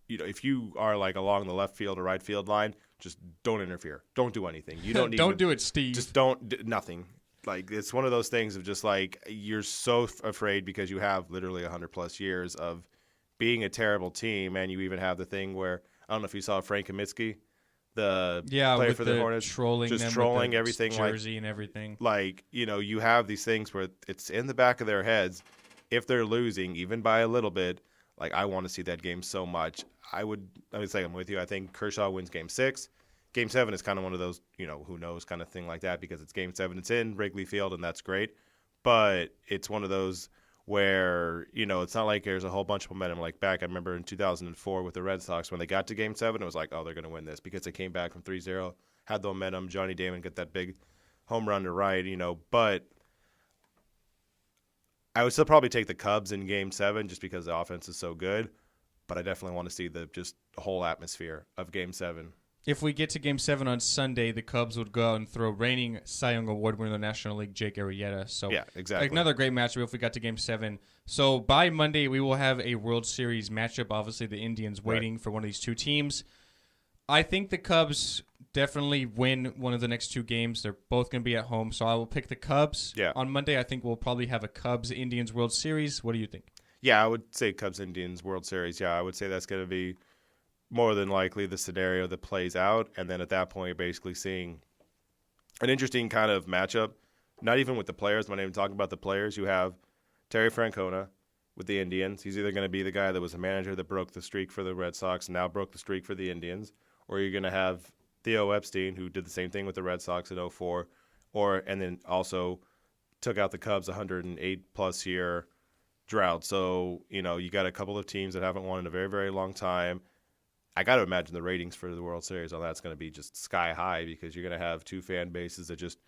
if you are, like, along the left field or right field line, just don't interfere. Don't do anything. You don't need Don't do it, Steve. Just don't nothing. Like, it's one of those things of just, like, you're so afraid because you have literally 100-plus years of being a terrible team, and you even have the thing where, I don't know if you saw Frank Kaminsky, the player for the Hornets, trolling just them trolling with the everything, jersey and everything. Like, you have these things where it's in the back of their heads. If they're losing, even by a little bit, like, I want to see that game so much. I would say I'm with you. I think Kershaw wins Game 6. Game 7 is kind of one of those, who knows kind of thing like that because it's Game 7. It's in Wrigley Field, and that's great. But it's one of those where, it's not like there's a whole bunch of momentum. Like back, I remember in 2004 with the Red Sox, when they got to Game 7, it was like, they're going to win this because they came back from 3-0, had the momentum. Johnny Damon got that big home run to right, But I would still probably take the Cubs in Game 7 just because the offense is so good. But I definitely want to see the whole atmosphere of Game 7. If we get to Game 7 on Sunday, the Cubs would go out and throw reigning Cy Young Award winner of the National League, Jake Arrieta. So yeah, exactly. Another great matchup if we got to Game 7. So by Monday, we will have a World Series matchup. Obviously, the Indians waiting for one of these two teams. I think the Cubs definitely win one of the next 2 games. They're both going to be at home, so I will pick the Cubs. Yeah. On Monday, I think we'll probably have a Cubs-Indians World Series. What do you think? Yeah, I would say Cubs-Indians World Series. Yeah, I would say that's going to be more than likely the scenario that plays out. And then at that point, you're basically seeing an interesting kind of matchup. Not even with the players. I'm not even talking about the players. You have Terry Francona with the Indians. He's either going to be the guy that was a manager that broke the streak for the Red Sox and now broke the streak for the Indians, or you're going to have Theo Epstein, who did the same thing with the Red Sox in 2004, and then also took out the Cubs 108-plus year drought. So, you got a couple of teams that haven't won in a very, very long time. I got to imagine the ratings for the World Series on that's going to be just sky high because you're going to have 2 fan bases that just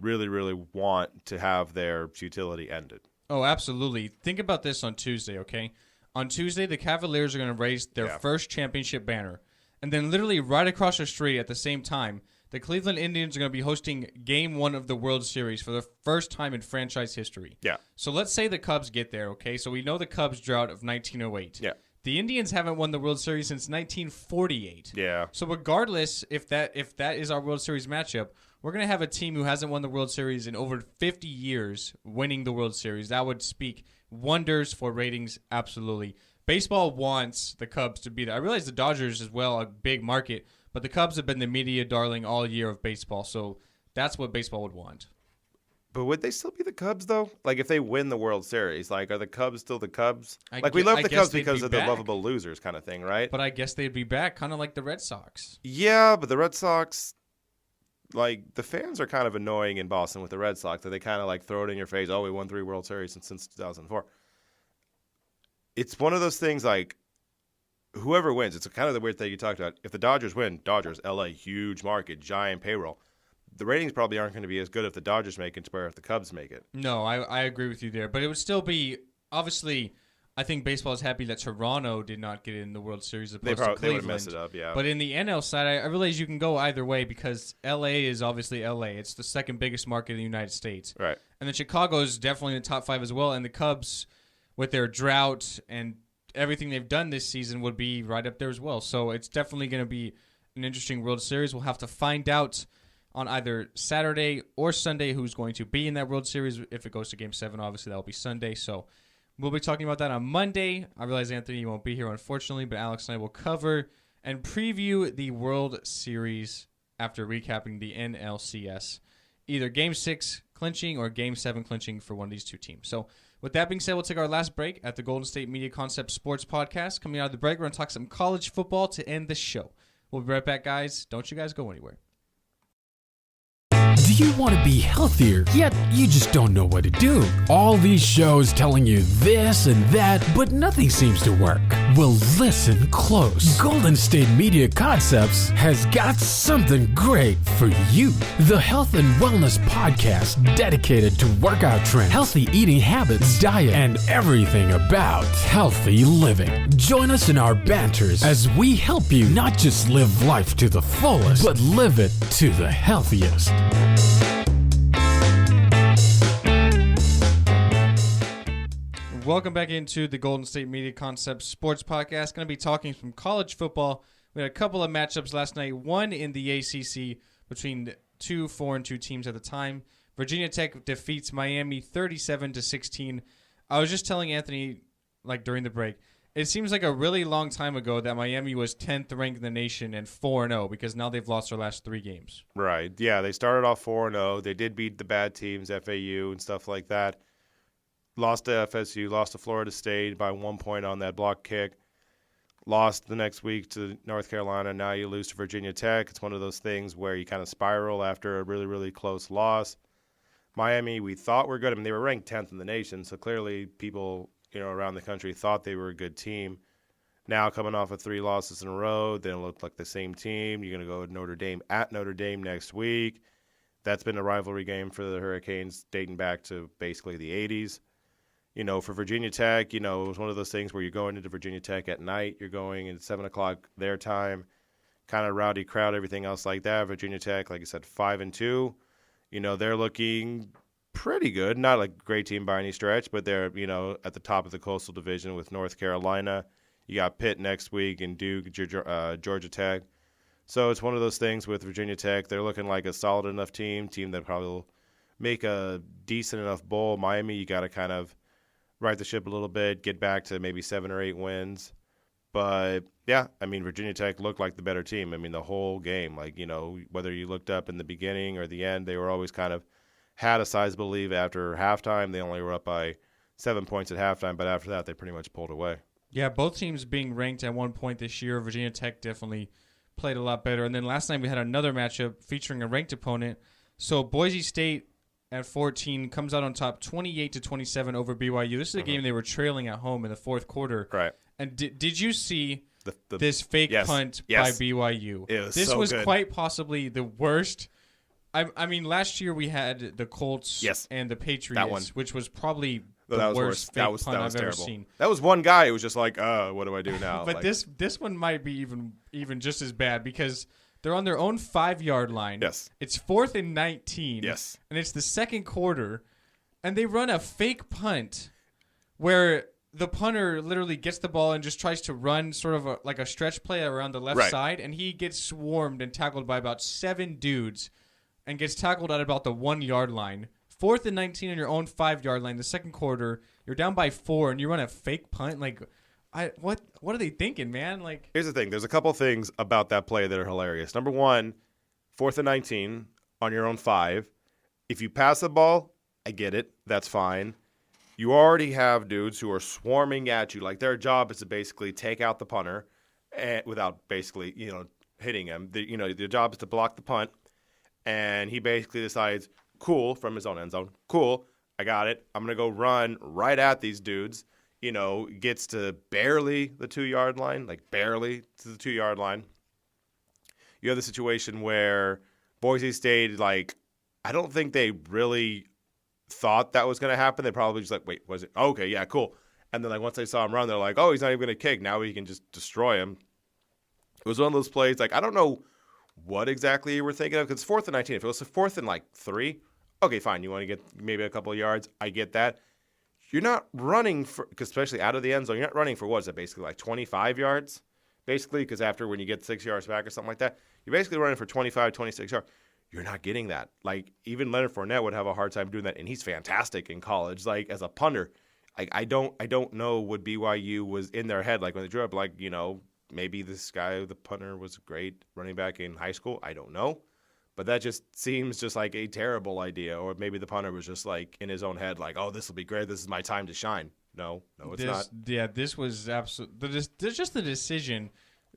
really, really want to have their futility ended. Oh, absolutely. Think about this on Tuesday, okay? On Tuesday, the Cavaliers are going to raise their first championship banner. And then literally right across the street at the same time, the Cleveland Indians are going to be hosting Game 1 of the World Series for the first time in franchise history. Yeah. So let's say the Cubs get there, okay? So we know the Cubs drought of 1908. Yeah. The Indians haven't won the World Series since 1948. Yeah. So regardless if that is our World Series matchup, we're going to have a team who hasn't won the World Series in over 50 years winning the World Series. That would speak wonders for ratings, absolutely. Baseball wants the Cubs to be there. I realize the Dodgers as well, a big market, but the Cubs have been the media darling all year of baseball, so that's what baseball would want. But would they still be the Cubs, though? Like, if they win the World Series, like, are the Cubs still the Cubs? We love the Cubs because of the lovable losers kind of thing, right? But I guess they'd be back, kind of like the Red Sox. Yeah, but the Red Sox, like, the fans are kind of annoying in Boston with the Red Sox. That they kind of, like, throw it in your face, we won 3 World Series since 2004. It's one of those things, like, whoever wins, it's kind of the weird thing you talked about. If the Dodgers win, Dodgers, LA, huge market, giant payroll. The ratings probably aren't going to be as good if the Dodgers make it as if the Cubs make it. No, I agree with you there. But it would still be, obviously, I think baseball is happy that Toronto did not get in the World Series opposed to Cleveland. They would have messed it up, yeah. But in the NL side, I realize you can go either way because LA is obviously LA. It's the second biggest market in the United States. Right. And then Chicago is definitely in the top 5 as well. And the Cubs, with their drought and everything they've done this season, would be right up there as well. So it's definitely going to be an interesting World Series. We'll have to find out on either Saturday or Sunday who's going to be in that World Series. If it goes to Game 7, obviously that will be Sunday. So we'll be talking about that on Monday. I realize, Anthony, you won't be here, unfortunately, but Alex and I will cover and preview the World Series after recapping the NLCS. Either Game 6 clinching or Game 7 clinching for one of these 2 teams. So with that being said, we'll take our last break at the Golden State Media Concept Sports Podcast. Coming out of the break, we're going to talk some college football to end the show. We'll be right back, guys. Don't you guys go anywhere. Do you want to be healthier, yet you just don't know what to do? All these shows telling you this and that, but nothing seems to work. Well, listen close. Golden State Media Concepts has got something great for you. The Health and Wellness Podcast dedicated to workout trends, healthy eating habits, diet, and everything about healthy living. Join us in our banters as we help you not just live life to the fullest, but live it to the healthiest. Welcome back into the Golden State Media Concepts Sports Podcast. Going to be talking some college football. We had a couple of matchups last night. One in the ACC between 2 4-2 teams at the time. Virginia Tech defeats Miami 37-16. I was just telling Anthony, like during the break, it seems like a really long time ago that Miami was 10th ranked in the nation and 4-0 because now they've lost their last 3 games. Right. Yeah, they started off 4-0. They did beat the bad teams, FAU and stuff like that. Lost to FSU, lost to Florida State by 1 point on that block kick. Lost the next week to North Carolina. Now you lose to Virginia Tech. It's one of those things where you kind of spiral after a really, really close loss. Miami, we thought were good. I mean, they were ranked 10th in the nation, so clearly people, around the country thought they were a good team. Now coming off of 3 losses in a row, they don't look like the same team. You're going to go to Notre Dame at Notre Dame next week. That's been a rivalry game for the Hurricanes dating back to basically the 80s. For Virginia Tech, it was one of those things where you're going into Virginia Tech at night. You're going at 7 o'clock their time, kind of rowdy crowd, everything else like that. Virginia Tech, like I said, 5-2. They're looking pretty good. Not like a great team by any stretch, but they're, at the top of the Coastal Division with North Carolina. You got Pitt next week and Duke, Georgia Tech. So it's one of those things with Virginia Tech. They're looking like a solid enough team that probably will make a decent enough bowl. Miami, you got to kind of right the ship a little bit, get back to maybe 7 or 8 wins. But, yeah, I mean, Virginia Tech looked like the better team. I mean, the whole game, like, whether you looked up in the beginning or the end, they were always kind of had a sizable lead after halftime. They only were up by 7 points at halftime, but after that, they pretty much pulled away. Yeah, both teams being ranked at one point this year. Virginia Tech definitely played a lot better. And then last night we had another matchup featuring a ranked opponent. So Boise State at 14 comes out on top 28-27 over BYU. This is a game they were trailing at home in the fourth quarter. Right. And did you see this fake punt Yes. by BYU? This was good. quite possibly the worst. I mean, last year we had the Colts and the Patriots, which was probably the worst fake punt I've ever seen. That was one guy who was just like, what do I do now? But this one might be even just as bad because they're on their own 5-yard line. Yes. It's 4th and 19. Yes. And it's the second quarter, and they run a fake punt where the punter literally gets the ball and just tries to run sort of like a stretch play around the left side, and he gets swarmed and tackled by about 7 dudes and gets tackled at about the 1-yard line. 4th and 19 on your own 5-yard line. The second quarter, you're down by 4, and you run a fake punt. Like, what are they thinking, man? Like, here's the thing. There's a couple things about that play that are hilarious. Number one, 4th and 19 on your own 5. If you pass the ball, I get it. That's fine. You already have dudes who are swarming at you. Like, their job is to basically take out the punter without basically, hitting him. Their job is to block the punt. And he basically decides, cool, from his own end zone, cool, I got it. I'm going to go run right at these dudes. Gets to barely the 2-yard line, like barely to the 2-yard line. You have the situation where Boise State, like, I don't think they really thought that was going to happen. They probably just like, wait, was it? Okay, yeah, cool. And then like once they saw him run, they're like, oh, he's not even going to kick. Now we can just destroy him. It was one of those plays, like, I don't know what exactly you were thinking of, because it's 4th and 19. If it was 4th and like 3, okay, fine. You want to get maybe a couple of yards. I get that. You're not running for, especially out of the end zone, you're not running for what is it, basically like 25 yards? Basically, because after when you get 6 yards back or something like that, you're basically running for 25, 26 yards. You're not getting that. Like, even Leonard Fournette would have a hard time doing that, and he's fantastic in college. Like, as a punter, I don't know what BYU was in their head. Like, when they drew up, like, maybe this guy, the punter, was a great running back in high school. I don't know. But that just seems just like a terrible idea. Or maybe the punter was just like in his own head, like, oh, this will be great. This is my time to shine. No, it's not. Yeah, this was absolutely just the decision.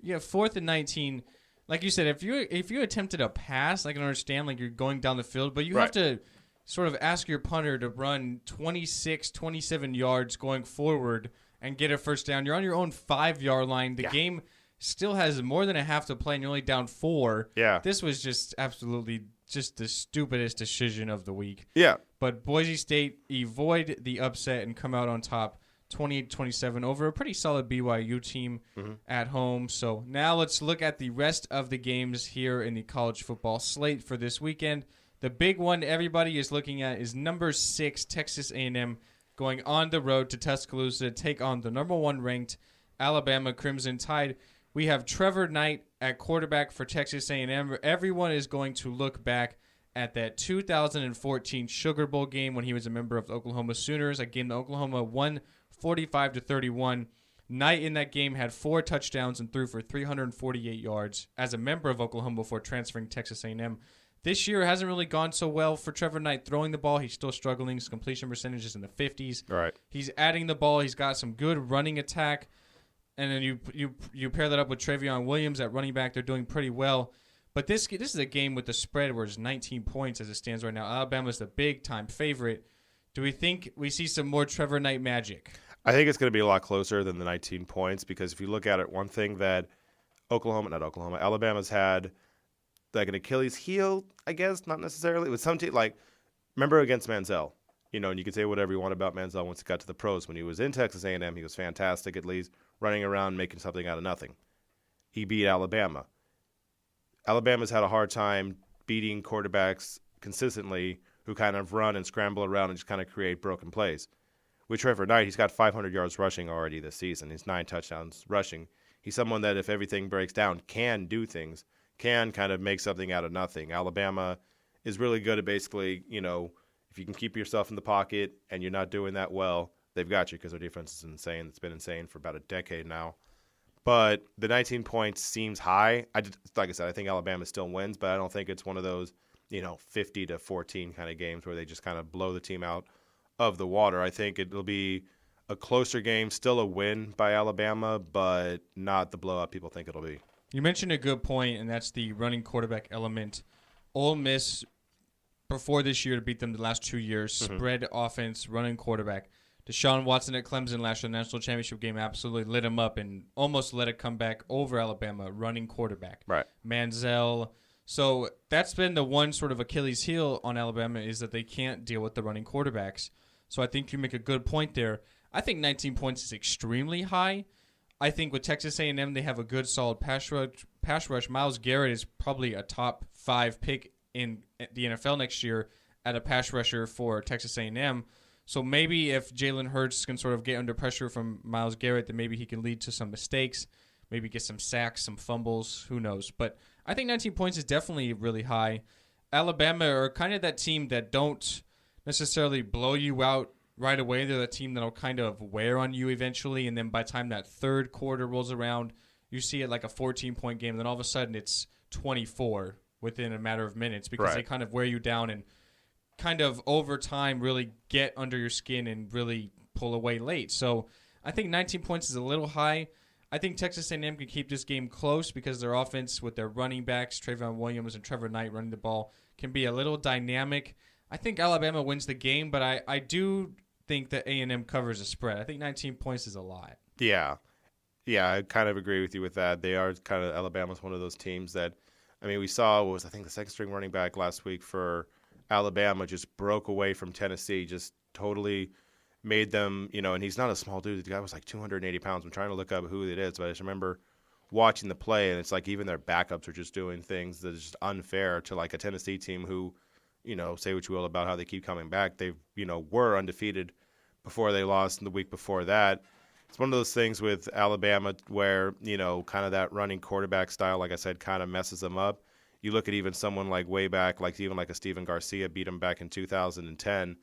Yeah, 4th and 19. Like you said, if you attempted a pass, I can understand, like, you're going down the field, but you have to sort of ask your punter to run 26, 27 yards going forward and get a first down. You're on your own 5-yard line. The game still has more than a half to play, and you're only down 4. Yeah. This was just absolutely just the stupidest decision of the week. Yeah. But Boise State avoid the upset and come out on top 28-27 over a pretty solid BYU team at home. So now let's look at the rest of the games here in the college football slate for this weekend. The big one everybody is looking at is number 6, Texas A&M, going on the road to Tuscaloosa to take on the number 1 ranked Alabama Crimson Tide. We have Trevor Knight at quarterback for Texas A&M. Everyone is going to look back at that 2014 Sugar Bowl game when he was a member of the Oklahoma Sooners, a game that Oklahoma won 45-31. Knight in that game had 4 touchdowns and threw for 348 yards as a member of Oklahoma before transferring to Texas A&M. This year hasn't really gone so well for Trevor Knight throwing the ball. He's still struggling. His completion percentage is in the 50s. Right. He's adding the ball. He's got some good running attack. And then you pair that up with Travion Williams at running back. They're doing pretty well. But this is a game with the spread where it's 19 points as it stands right now. Alabama's the big-time favorite. Do we think we see some more Trevor Knight magic? I think it's going to be a lot closer than the 19 points because if you look at it, one thing that Alabama's had like an Achilles heel, I guess, not necessarily. With some team, like, remember against Manziel, and you can say whatever you want about Manziel once he got to the pros. When he was in Texas A&M, he was fantastic, at least, running around, making something out of nothing. He beat Alabama. Alabama's had a hard time beating quarterbacks consistently who kind of run and scramble around and just kind of create broken plays. With Trevor Knight, he's got 500 yards rushing already this season. He's 9 touchdowns rushing. He's someone that, if everything breaks down, can do things, can kind of make something out of nothing. Alabama is really good at basically, if you can keep yourself in the pocket and you're not doing that well, they've got you because their defense is insane. It's been insane for about a decade now. But the 19 points seems high. Like I said, I think Alabama still wins, but I don't think it's one of those, 50-14 kind of games where they just kind of blow the team out of the water. I think it'll be a closer game, still a win by Alabama, but not the blowout people think it'll be. You mentioned a good point, and that's the running quarterback element. Ole Miss, before this year to beat them the last 2 years, spread offense, running quarterback. Deshaun Watson at Clemson last year, the national championship game, absolutely lit him up and almost let it come back over Alabama, running quarterback. Right. Manziel. So that's been the one sort of Achilles heel on Alabama is that they can't deal with the running quarterbacks. So I think you make a good point there. I think 19 points is extremely high. I think with Texas A&M, they have a good, solid pass rush. Myles Garrett is probably a top 5 pick in the NFL next year at a pass rusher for Texas A&M. So maybe if Jalen Hurts can sort of get under pressure from Myles Garrett, then maybe he can lead to some mistakes, maybe get some sacks, some fumbles, who knows. But I think 19 points is definitely really high. Alabama are kind of that team that don't necessarily blow you out right away. They're the team that'll kind of wear on you eventually, and then by the time that third quarter rolls around, you see it like a 14-point game, and then all of a sudden it's 24 within a matter of minutes because they kind of wear you down and kind of over time really get under your skin and really pull away late. So I think 19 points is a little high. I think Texas A&M can keep this game close because their offense with their running backs, Trayvon Williams and Trevor Knight running the ball, can be a little dynamic. I think Alabama wins the game, but I do think that A&M covers the spread. I think 19 points is a lot. Yeah, I kind of agree with you with that. They are kind of, Alabama's one of those teams that, we saw was, I think, the second-string running back last week for Alabama just broke away from Tennessee, just totally made them, and he's not a small dude. The guy was like 280 pounds. I'm trying to look up who it is, but I just remember watching the play, and it's like even their backups are just doing things that is just unfair to like a Tennessee team who, say what you will about how they keep coming back. They, were undefeated before they lost in the week before that. It's one of those things with Alabama where, kind of that running quarterback style, like I said, kind of messes them up. You look at even someone like way back, like even like a Steven Garcia beat him back in 2010.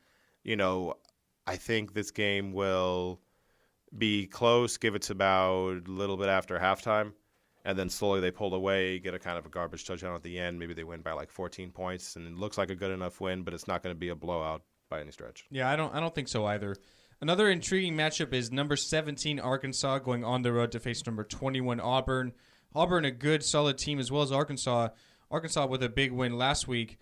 I think this game will be close, give it to about a little bit after halftime, and then slowly they pull away, get a kind of a garbage touchdown at the end. Maybe they win by like 14 points, and it looks like a good enough win, but it's not going to be a blowout by any stretch. Yeah, I don't think so either. Another intriguing matchup is number 17 Arkansas going on the road to face number 21 Auburn. Auburn, a good, solid team, as well as Arkansas. Arkansas with a big win last week.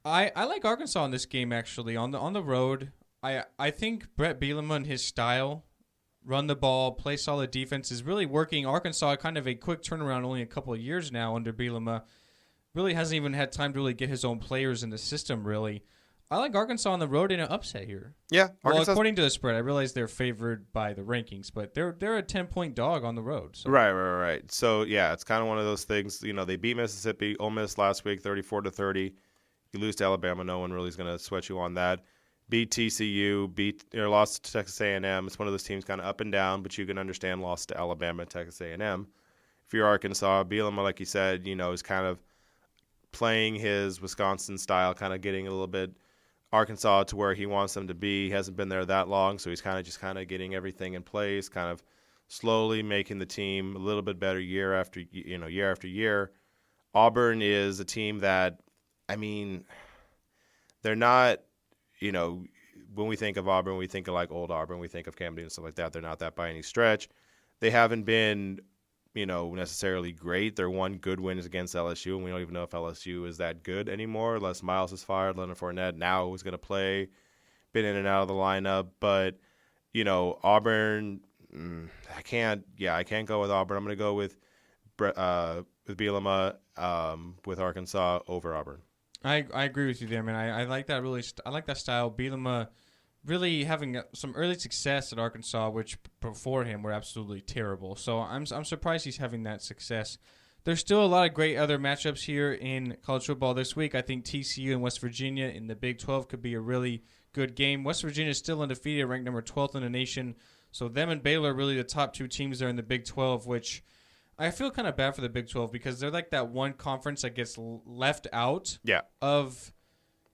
I like Arkansas in this game, actually. On the road, I think Brett Bielema and his style, run the ball, play solid defense, is really working. Arkansas, kind of a quick turnaround, only a couple of years now under Bielema. Really hasn't even had time to really get his own players in the system, really. I like Arkansas on the road in an upset here. Yeah. Well, according to the spread, I realize they're favored by the rankings, but they're a 10-point dog on the road. So. Right. So, yeah, it's kind of one of those things. They beat Mississippi, Ole Miss last week, 34-30. You lose to Alabama, no one really is going to sweat you on that. Beat TCU, lost to Texas A&M. It's one of those teams kind of up and down, but you can understand lost to Alabama and Texas A&M. If you're Arkansas, Bielema, like you said, is kind of playing his Wisconsin style, kind of getting a little bit Arkansas to where he wants them to be. He hasn't been there that long, so he's kind of getting everything in place, kind of slowly making the team a little bit better year after year. Auburn is a team that, they're not, when we think of Auburn, we think of like old Auburn, we think of Cam Newton and stuff like that. They're not that by any stretch. They haven't been, necessarily great. Their one good win is against LSU, and we don't even know if LSU is that good anymore. Les Miles is fired. Leonard Fournette now is going to play. Been in and out of the lineup. But, Auburn, I can't go with Auburn. I'm going to go with Bielema with Arkansas over Auburn. I agree with you there, man. I like that I like that style. Bielema really having some early success at Arkansas, which before him were absolutely terrible. So I'm surprised he's having that success. There's still a lot of great other matchups here in college football this week. I think TCU and West Virginia in the Big 12 could be a really good game. West Virginia is still undefeated, ranked number 12th in the nation. So them and Baylor are really the top two teams there in the Big 12, which I feel kind of bad for the Big 12 because they're like that one conference that gets left out of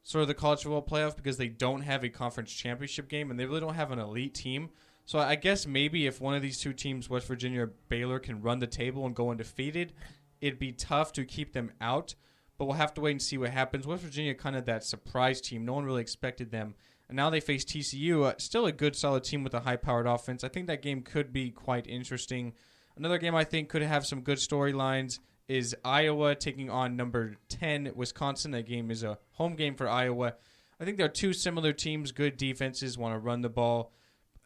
sort of the college football playoff because they don't have a conference championship game and they really don't have an elite team. So I guess maybe if one of these two teams, West Virginia or Baylor, can run the table and go undefeated, it'd be tough to keep them out. But we'll have to wait and see what happens. West Virginia, kind of that surprise team. No one really expected them. And now they face TCU, still a good, solid team with a high-powered offense. I think that game could be quite interesting. Another game I think could have some good storylines is Iowa taking on number 10, Wisconsin. That game is a home game for Iowa. I think they're two similar teams, good defenses, want to run the ball.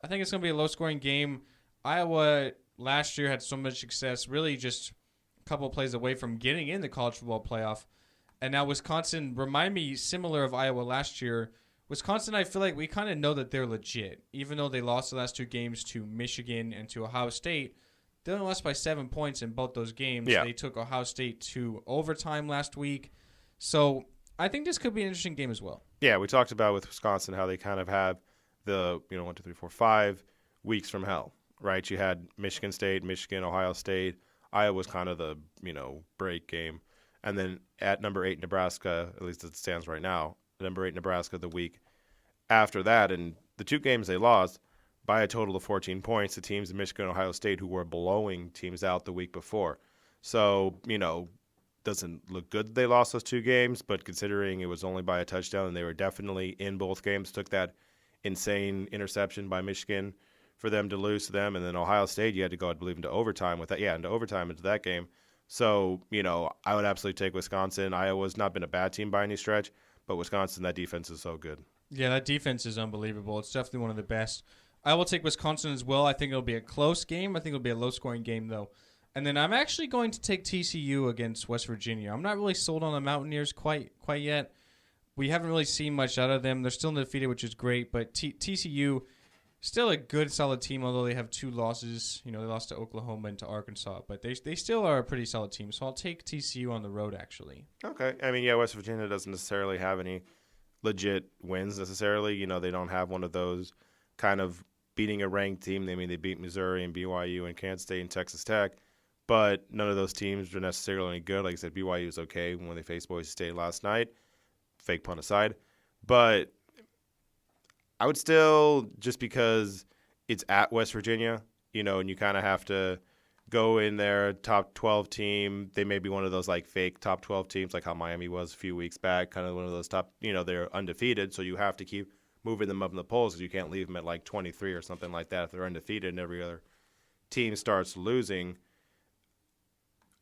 I think it's going to be a low-scoring game. Iowa last year had so much success, really just a couple of plays away from getting in the college football playoff. And now Wisconsin, remind me similar of Iowa last year. Wisconsin, I feel like we kind of know that they're legit. Even though they lost the last two games to Michigan and to Ohio State, they only lost by 7 points in both those games. Yeah. They took Ohio State to overtime last week. So I think this could be an interesting game as well. Yeah, we talked about with Wisconsin how they kind of have the 1, 2, 3, 4, 5 weeks from hell, right? You had Michigan State, Michigan, Ohio State. Iowa was kind of the break game. And then at number 8, Nebraska, at least it stands right now, number 8, Nebraska the week after that. And the two games they lost by a total of 14 points, the teams in Michigan and Ohio State who were blowing teams out the week before. So, doesn't look good that they lost those two games, but considering it was only by a touchdown and they were definitely in both games, took that insane interception by Michigan for them to lose to them. And then Ohio State, you had to go, I believe, into overtime with that. Yeah, into overtime into that game. So, I would absolutely take Wisconsin. Iowa's not been a bad team by any stretch, but Wisconsin, that defense is so good. Yeah, that defense is unbelievable. It's definitely one of the best. I will take Wisconsin as well. I think it'll be a close game. I think it'll be a low-scoring game, though. And then I'm actually going to take TCU against West Virginia. I'm not really sold on the Mountaineers quite yet. We haven't really seen much out of them. They're still undefeated, which is great, but TCU still a good, solid team, although they have two losses. They lost to Oklahoma and to Arkansas, but they still are a pretty solid team. So I'll take TCU on the road, actually. Okay. I mean, yeah, West Virginia doesn't necessarily have any legit wins necessarily. They don't have one of those kind of beating a ranked team. They beat Missouri and BYU and Kansas State and Texas Tech, but none of those teams are necessarily any good. Like I said, BYU was okay when they faced Boise State last night, fake pun aside. But I would still, just because it's at West Virginia, and you kind of have to go in there, top 12 team. They may be one of those like fake top 12 teams, like how Miami was a few weeks back, kind of one of those top, they're undefeated, so you have to keep moving them up in the polls because you can't leave them at like 23 or something like that if they're undefeated and every other team starts losing.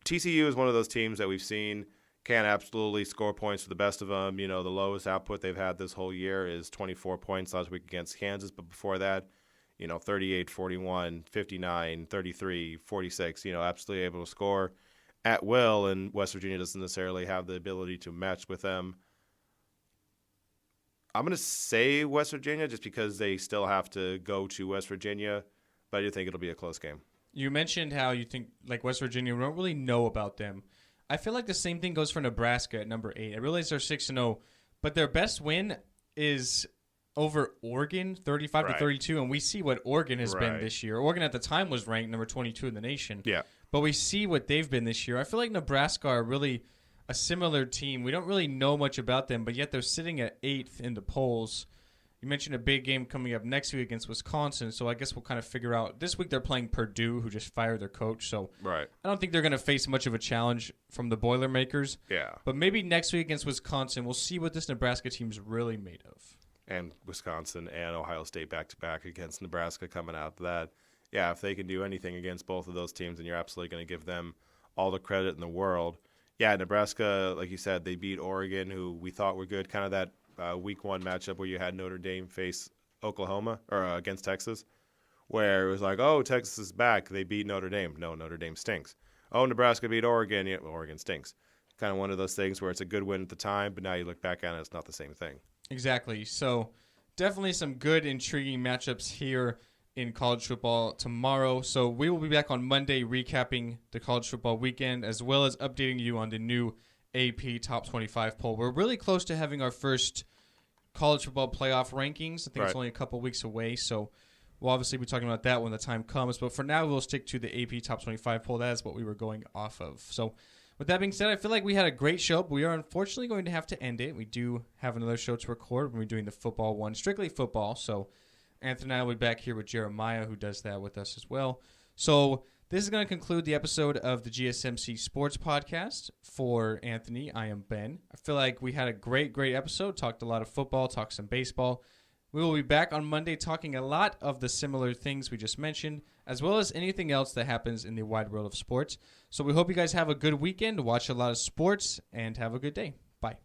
TCU is one of those teams that we've seen can absolutely score points for the best of them. The lowest output they've had this whole year is 24 points last week against Kansas, but before that, 38, 41, 59, 33, 46, absolutely able to score at will, and West Virginia doesn't necessarily have the ability to match with them. I'm going to say West Virginia just because they still have to go to West Virginia, but I do think it'll be a close game. You mentioned how you think, like, West Virginia, we don't really know about them. I feel like the same thing goes for Nebraska at number 8. I realize they're 6-0, but their best win is over Oregon, 35-32, and we see what Oregon has been this year. Oregon at the time was ranked number 22 in the nation. Yeah. But we see what they've been this year. I feel like Nebraska are really a similar team. We don't really know much about them, but yet they're sitting at 8th in the polls. You mentioned a big game coming up next week against Wisconsin, so I guess we'll kind of figure out. This week they're playing Purdue, who just fired their coach, so I don't think they're going to face much of a challenge from the Boilermakers. Yeah. But maybe next week against Wisconsin, we'll see what this Nebraska team's really made of. And Wisconsin and Ohio State back-to-back against Nebraska coming out of that. Yeah, if they can do anything against both of those teams, then you're absolutely going to give them all the credit in the world. Yeah, Nebraska, like you said, they beat Oregon, who we thought were good, kind of that week 1 matchup where you had Notre Dame face Oklahoma or against Texas, where it was like, oh, Texas is back. They beat Notre Dame. No, Notre Dame stinks. Oh, Nebraska beat Oregon. Yeah, well, Oregon stinks. Kind of one of those things where it's a good win at the time, but now you look back at it, it's not the same thing. Exactly. So definitely some good, intriguing matchups here in college football tomorrow. So we will be back on Monday recapping the college football weekend as well as updating you on the new AP Top 25 poll. We're really close to having our first college football playoff rankings. I think it's only a couple weeks away, so We'll obviously be talking about that when the time comes, but for now we'll stick to the AP Top 25 poll. That is what we were going off of. So with that being said, I feel like we had a great show, but we are unfortunately going to have to end it. We do have another show to record when we're doing the football one, strictly football. So Anthony and I will be back here with Jeremiah, who does that with us as well. So this is going to conclude the episode of the GSMC Sports Podcast. For Anthony, I am Ben. I feel like we had a great episode, talked a lot of football, talked some baseball. We will be back on Monday talking a lot of the similar things we just mentioned, as well as anything else that happens in the wide world of sports. So we hope you guys have a good weekend, watch a lot of sports, and have a good day. Bye.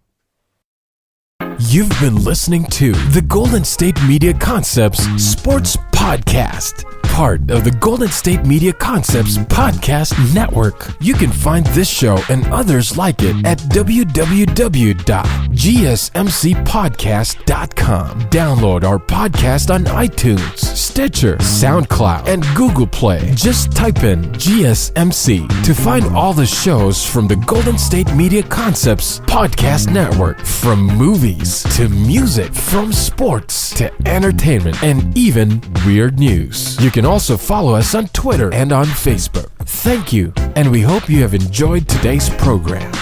You've been listening to the Golden State Media Concepts Sports Podcast, part of the Golden State Media Concepts Podcast Network. You can find this show and others like it at www.gsmcpodcast.com. Download our podcast on iTunes, Stitcher, SoundCloud, and Google Play. Just type in GSMC to find all the shows from the Golden State Media Concepts Podcast Network, from movies to music, from sports to entertainment, and even weird news. You can also follow us on Twitter and on Facebook. Thank you, and we hope you have enjoyed today's program.